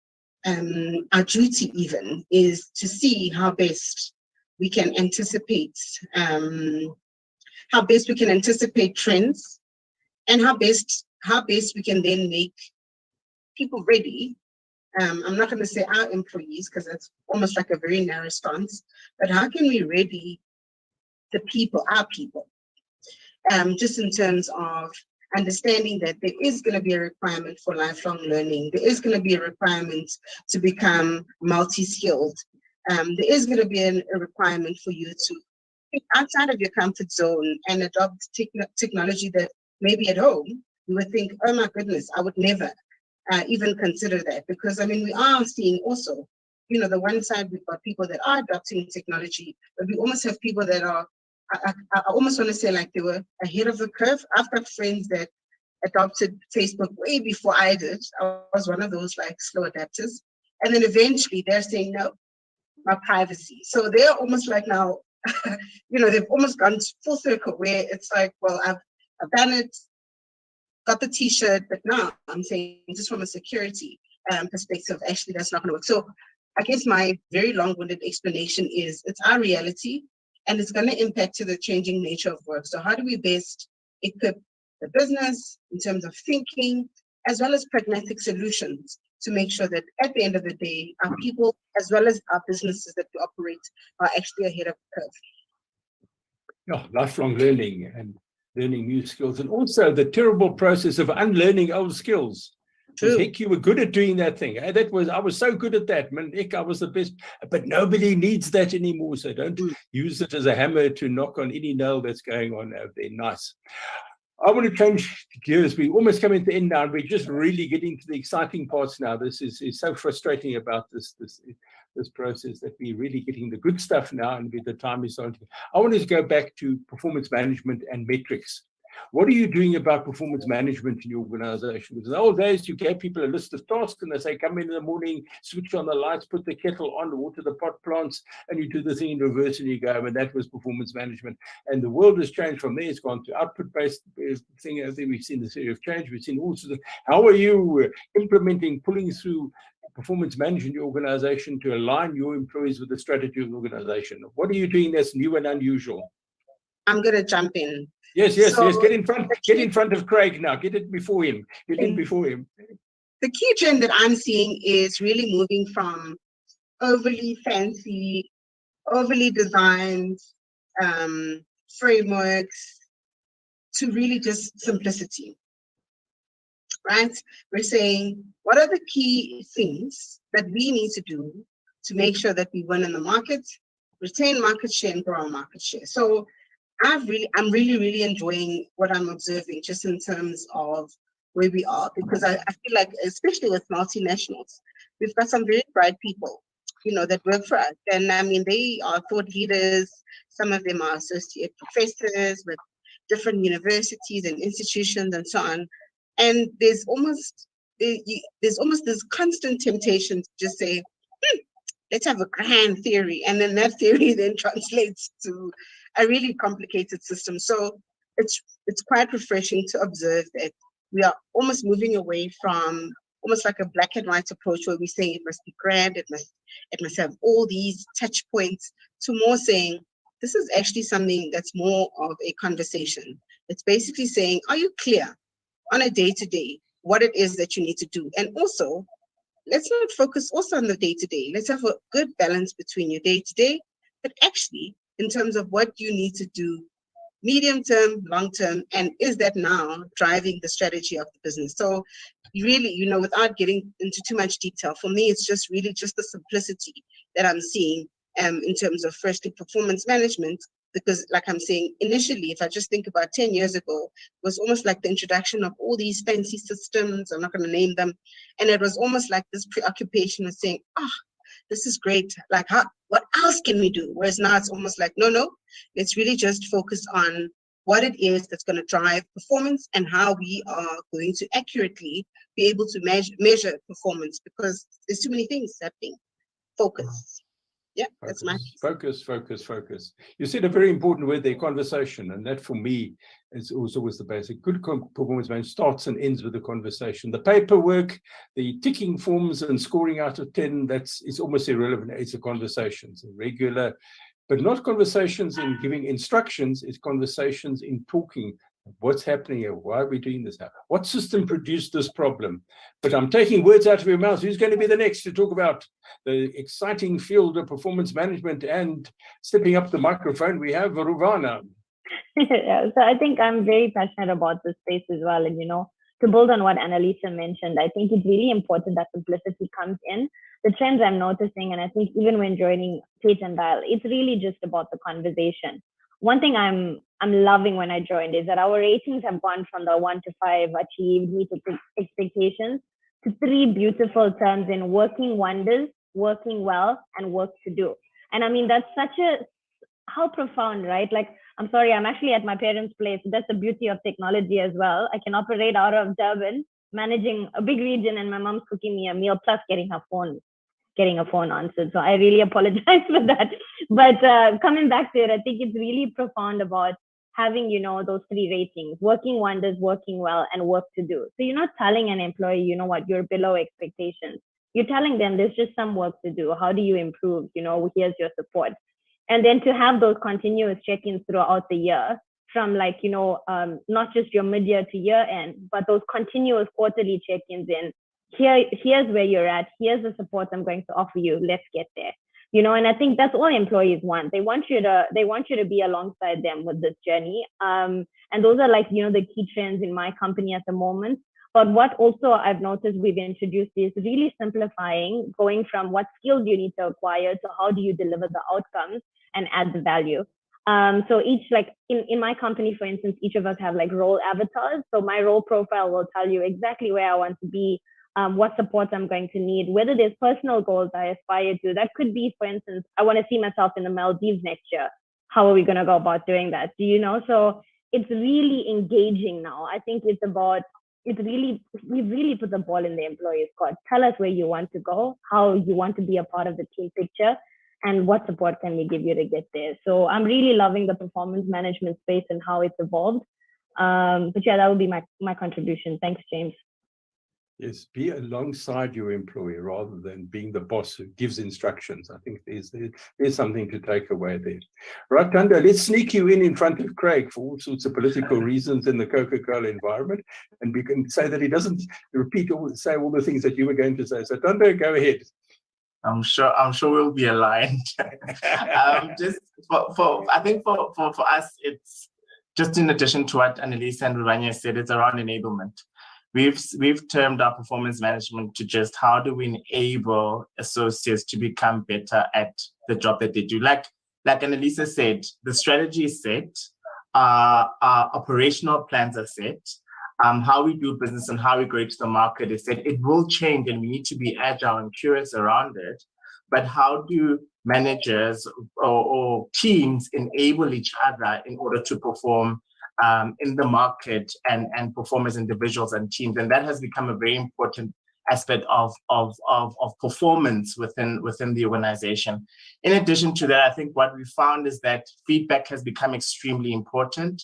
our duty even, is to see how best we can anticipate, trends, and how best we can then make people ready. I'm not going to say our employees, because that's almost like a very narrow stance, but how can we ready the people, our people, just in terms of understanding that there is going to be a requirement for lifelong learning. There is going to be a requirement to become multi-skilled. There is going to be a requirement for you to think outside of your comfort zone and adopt technology that maybe at home you would think, oh my goodness, I would never even consider that. Because we are seeing also, the one side we've got people that are adopting technology, but we almost have people that are, I almost want to say like they were ahead of the curve. I've got friends that adopted Facebook way before I did. I was one of those like slow adapters. And then eventually they're saying, no, my privacy. So they're almost like now, they've almost gone full circle where it's like, well, I've done it, got the t-shirt, but now I'm saying just from a security perspective, actually that's not going to work. So I guess my very long-winded explanation is it's our reality, and it's going to impact to the changing nature of work. So how do we best equip the business in terms of thinking, as well as pragmatic solutions, to make sure that at the end of the day, our people, as well as our businesses that we operate, are actually ahead of the curve. Yeah, lifelong learning and learning new skills, and also the terrible process of unlearning old skills. Because heck, you were good at doing that thing. I was so good at that. Man, heck, I was the best. But nobody needs that anymore. So don't use it as a hammer to knock on any nail that's going on out there. Nice. I want to change gears. We almost coming to the end now, and we're just really getting to the exciting parts now. This is so frustrating about this process, that we're really getting the good stuff now, and the time is on. I want to go back to performance management and metrics. What are you doing about performance management in your organization? Because in the old days, you gave people a list of tasks and they say, come in the morning, switch on the lights, put the kettle on, water the pot plants, and you do the thing in reverse and you go. And that was performance management. And the world has changed from there. It's gone to output-based thing. I think we've seen this area of change. We've seen all sorts of, how are you implementing, pulling through performance management in your organization to align your employees with the strategy of the organization? What are you doing that's new and unusual? I'm going to jump in. Yes. Get in front of Craig now. Get it before him. Get in before him. The key trend that I'm seeing is really moving from overly fancy, overly designed frameworks to really just simplicity, right? We're saying, what are the key things that we need to do to make sure that we win in the market, retain market share, and grow our market share? So I'm really enjoying what I'm observing just in terms of where we are, because I feel like, especially with multinationals, we've got some very bright people, that work for us. And I mean, they are thought leaders. Some of them are associate professors with different universities and institutions and so on. And there's almost this constant temptation to just say, let's have a grand theory. And then that theory then translates to a really complicated system. So it's quite refreshing to observe that we are almost moving away from almost like a black and white approach where we say it must be grand, it must have all these touch points, to more saying this is actually something that's more of a conversation. It's basically saying, are you clear on a day-to-day what it is that you need to do? And also, let's not focus also on the day-to-day. Let's have a good balance between your day-to-day, but actually in terms of what you need to do medium term, long term, and is that now driving the strategy of the business? So really, without getting into too much detail, for me, it's just really just the simplicity that I'm seeing in terms of firstly performance management, because like I'm saying, initially, if I just think about 10 years ago, it was almost like the introduction of all these fancy systems, I'm not going to name them, and it was almost like this preoccupation of saying, this is great, like what else can we do? Whereas now it's almost like, no, let's really just focus on what it is that's going to drive performance and how we are going to accurately be able to measure performance, because there's too many things happening. Focus. Yeah, that's my focus. You said a very important word there, conversation, and that for me is always the basic. Good performance management starts and ends with the conversation. The paperwork, the ticking forms and scoring out of 10, it's almost irrelevant. It's a conversation, it's a regular, but not conversations in giving instructions, it's conversations in talking. What's happening here? Why are we doing this now? What system produced this problem? But I'm taking words out of your mouth. Who's going to be the next to talk about the exciting field of performance management? And stepping up the microphone, we have Ruvana. Yeah, so I think I'm very passionate about this space as well. And, to build on what Annalisa mentioned, I think it's really important that simplicity comes in. The trends I'm noticing, and I think even when joining Tate and Dial, it's really just about the conversation. One thing I'm loving when I joined is that our ratings have gone from the 1 to 5 achieved, meet expectations, to 3 beautiful terms in working wonders, working well, and work to do. And I mean, that's how profound, right? Like, I'm sorry, I'm actually at my parents' place. That's the beauty of technology as well. I can operate out of Durban, managing a big region, and my mom's cooking me a meal plus getting a phone answered. So I really apologize for that. But coming back to it, I think it's really profound about having, those 3 ratings: working wonders, working well, and work to do. So you're not telling an employee, you're below expectations. You're telling them there's just some work to do. How do you improve? Here's your support. And then to have those continuous check-ins throughout the year, from not just your mid-year to year-end, but those continuous quarterly check-ins in, here's where you're at, here's the support I'm going to offer you, let's get there. And I think that's all employees want. They want you to be alongside them with this journey. And those are the key trends in my company at the moment. But what also I've noticed we've introduced is really simplifying, going from what skills you need to acquire to how do you deliver the outcomes and add the value. So each, like in my company, for instance, each of us have like role avatars. So my role profile will tell you exactly where I want to be, what support I'm going to need, whether there's personal goals I aspire to. That could be, for instance, I want to see myself in the Maldives next year. How are we going to go about doing that? Do you know? So it's really engaging now. I think it's about, we've really put the ball in the employee's court. Tell us where you want to go, how you want to be a part of the team picture, and what support can we give you to get there. So I'm really loving the performance management space and how it's evolved. But yeah, that would be my contribution. Thanks, James. Yes, be alongside your employee rather than being the boss who gives instructions. I think there's something to take away there. Right, Thando, let's sneak you in front of Craig for all sorts of political reasons in the Coca-Cola environment, and we can say that he doesn't say all the things that you were going to say. So Thando, go ahead. I'm sure we'll be aligned. Just I think for us, it's just in addition to what Annalisa and Ruvanya said, it's around enablement. We've termed our performance management to just how do we enable associates to become better at the job that they do. Like Annalisa said, the strategy is set, our operational plans are set, how we do business and how we go to the market is set. It will change and we need to be agile and curious around it. But how do managers or teams enable each other in order to perform in the market and perform as individuals and teams? And that has become a very important aspect of performance within the organization. In addition to that, I think what we found is that feedback has become extremely important.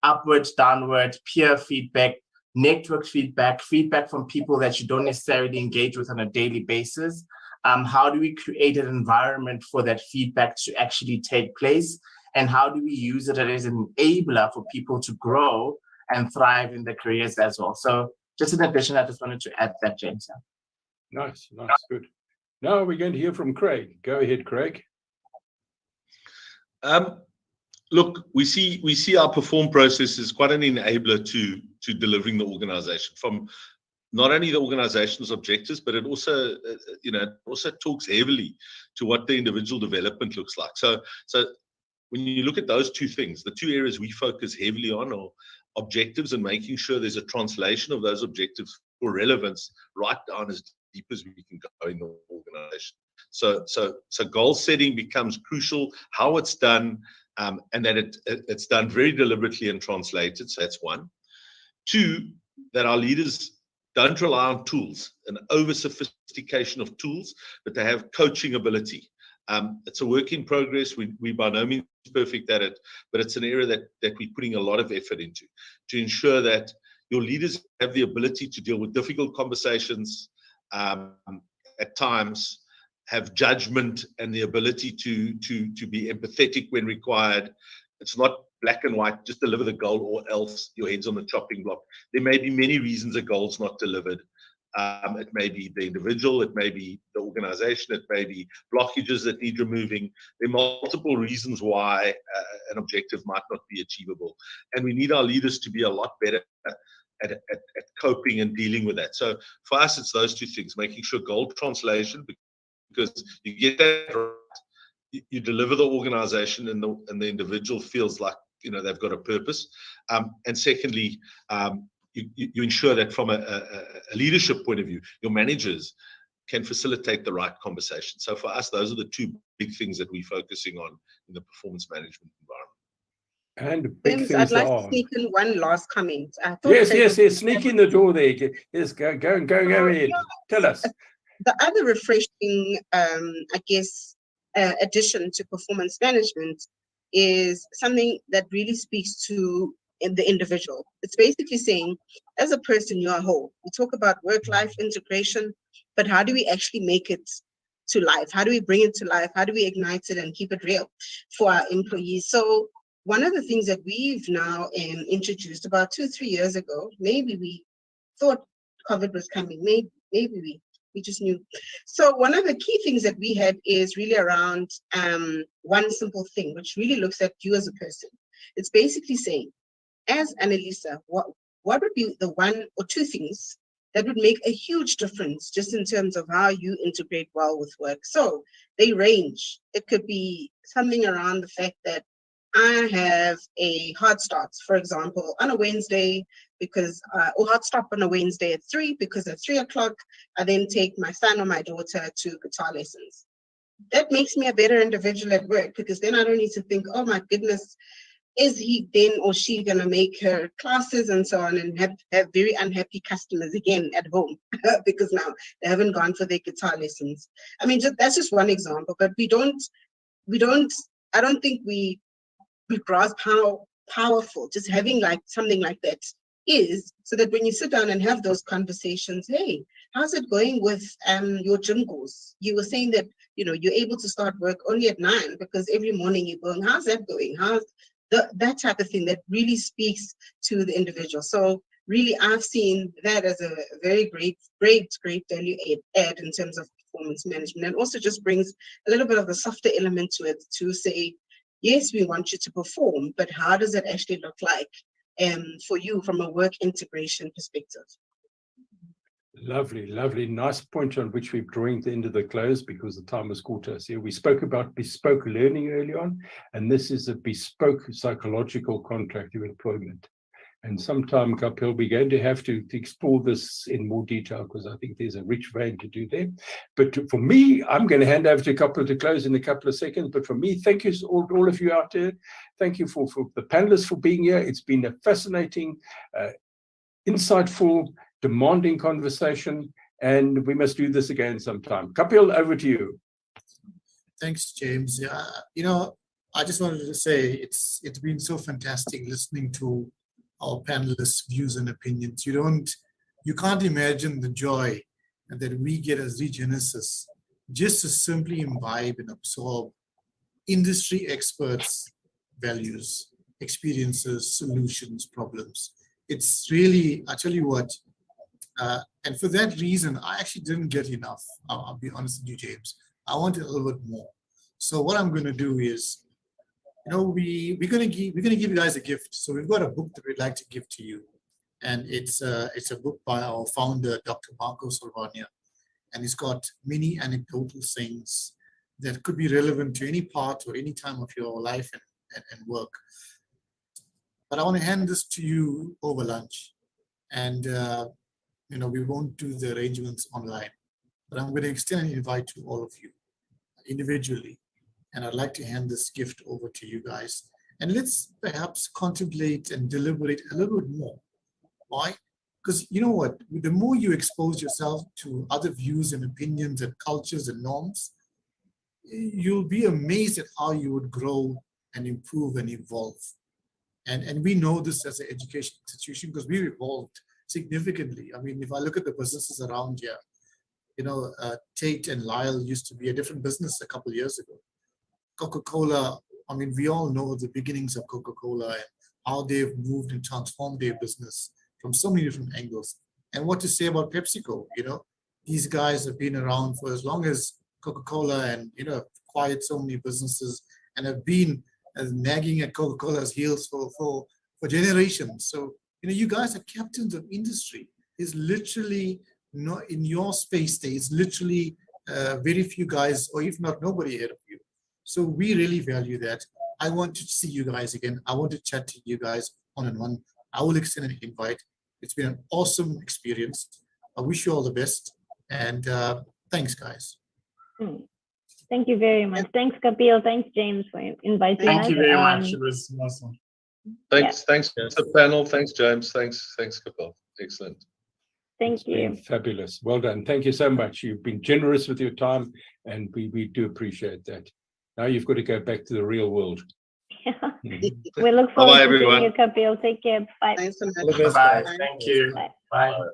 Upward, downward, peer feedback, network feedback, feedback from people that you don't necessarily engage with on a daily basis. How do we create an environment for that feedback to actually take place? And how do we use it as an enabler for people to grow and thrive in their careers as well? So just in addition, I just wanted to add that, James. Nice, good. Now we're going to hear from Craig. Go ahead, Craig. Look, we see our perform process as quite an enabler to delivering the organization, from not only the organization's objectives, but it also also talks heavily to what the individual development looks like. So when you look at those two things, the two areas we focus heavily on are objectives and making sure there's a translation of those objectives for relevance right down as deep as we can go in the organization. So goal setting becomes crucial, how it's done, and that it's done very deliberately and translated. So that's one. Two, that our leaders don't rely on tools, an over sophistication of tools, but they have coaching ability. It's a work in progress. We by no means perfect at it, but it's an area that we're putting a lot of effort into to ensure that your leaders have the ability to deal with difficult conversations, at times have judgment and the ability to be empathetic when required. It's not black and white, just deliver the goal or else your head's on the chopping block. There may be many reasons a goal's not delivered. It may be the individual, it may be the organization, it may be blockages that need removing. There are multiple reasons why an objective might not be achievable. And we need our leaders to be a lot better at coping and dealing with that. So for us, it's those two things, making sure goal translation, because you get that right, you deliver the organization and the individual feels like they've got a purpose. And secondly, you ensure that from a leadership point of view, your managers can facilitate the right conversation. So for us, those are the two big things that we're focusing on in the performance management environment. And big James, things I'd like are. to sneak in one last comment. Yes. Sneak in the door there. Yes, go ahead. Tell us. The other refreshing, addition to performance management is something that really speaks to the individual. It's basically saying, as a person, you are whole. We talk about work-life integration, but how do we actually make it to life? How do we bring it to life? How do we ignite it and keep it real for our employees? So one of the things that we've now introduced about 2-3 years ago, maybe we thought COVID was coming, maybe we just knew. So one of the key things that we had is really around one simple thing, which really looks at you as a person. It's basically saying, as Annalisa, what would be the one or two things that would make a huge difference just in terms of how you integrate well with work? So they range. It could be something around the fact that I have a hard start, for example, on a Wednesday, because or hard stop on a Wednesday at 3, because at 3 o'clock, I then take my son or my daughter to guitar lessons. That makes me a better individual at work, because then I don't need to think, oh my goodness, is he then or she going to make her classes and so on, and have very unhappy customers again at home because now they haven't gone for their guitar lessons. I mean, that's just one example, but I don't think we grasp how powerful just having like something like that is, so that when you sit down and have those conversations, hey, how's it going with your gym goals? You were saying that, you know, you're able to start work only at 9 because every morning you're going, how's that going? How's that type of thing that really speaks to the individual. So really, I've seen that as a very great value add in terms of performance management, and also just brings a little bit of a softer element to it to say, yes, we want you to perform, but how does it actually look like for you from a work integration perspective? Lovely, lovely. Nice point on which we're drawing the end of the close, because the time has caught us here. We spoke about bespoke learning early on, and this is a bespoke psychological contract of employment. And sometime, Kapil, we're going to have to explore this in more detail, because I think there's a rich vein to do there. But for me, I'm going to hand over to Kapil to close in a couple of seconds. But for me, thank you all of you out there. Thank you for the panelists for being here. It's been a fascinating, insightful, demanding conversation, and we must do this again sometime. Kapil, over to you. Thanks, James. Yeah, you know, I just wanted to say it's been so fantastic listening to our panelists' views and opinions. You can't imagine the joy that we get as Regenesys just to simply imbibe and absorb industry experts' values, experiences, solutions, problems. It's really, I tell you what, and for that reason, I actually didn't get enough. I'll be honest with you, James. I wanted a little bit more. So what I'm going to do is, you know, we're going to give you guys a gift. So we've got a book that we'd like to give to you, and it's a book by our founder, Dr. Marco Salvania, and it's got many anecdotal things that could be relevant to any part or any time of your life and work. But I want to hand this to you over lunch, and you know, we won't do the arrangements online, but I'm going to extend an invite to all of you individually. And I'd like to hand this gift over to you guys. And let's perhaps contemplate and deliberate a little bit more. Why? Because you know what? The more you expose yourself to other views and opinions and cultures and norms, you'll be amazed at how you would grow and improve and evolve. And we know this as an education institution because we've evolved significantly. I mean, if I look at the businesses around here, you know, Tate and Lyle used to be a different business a couple of years ago. Coca-Cola, I mean, we all know the beginnings of Coca-Cola and how they've moved and transformed their business from so many different angles. And what to say about PepsiCo, you know, these guys have been around for as long as Coca-Cola and, you know, acquired so many businesses and have been nagging at Coca-Cola's heels for generations. So, you know, you guys are captains of industry. It's literally not in your space there. It's literally very few guys, or if not nobody ahead of you. So we really value that. I want to see you guys again. I want to chat to you guys one-on-one. I will extend an invite. It's been an awesome experience. I wish you all the best. And thanks, guys. Thank you very much. Thanks, Kapil. Thanks, James, for inviting us. Thank you very much. It was awesome. Thanks to the panel. Thanks, James. Thanks, Kapil. Excellent. Thank you. Been fabulous. Well done. Thank you so much. You've been generous with your time, and we do appreciate that. Now you've got to go back to the real world. We look forward Bye, to seeing everyone. you, Kapil. Take care. Bye. Thanks so much. Bye. Thank you. Bye. Bye.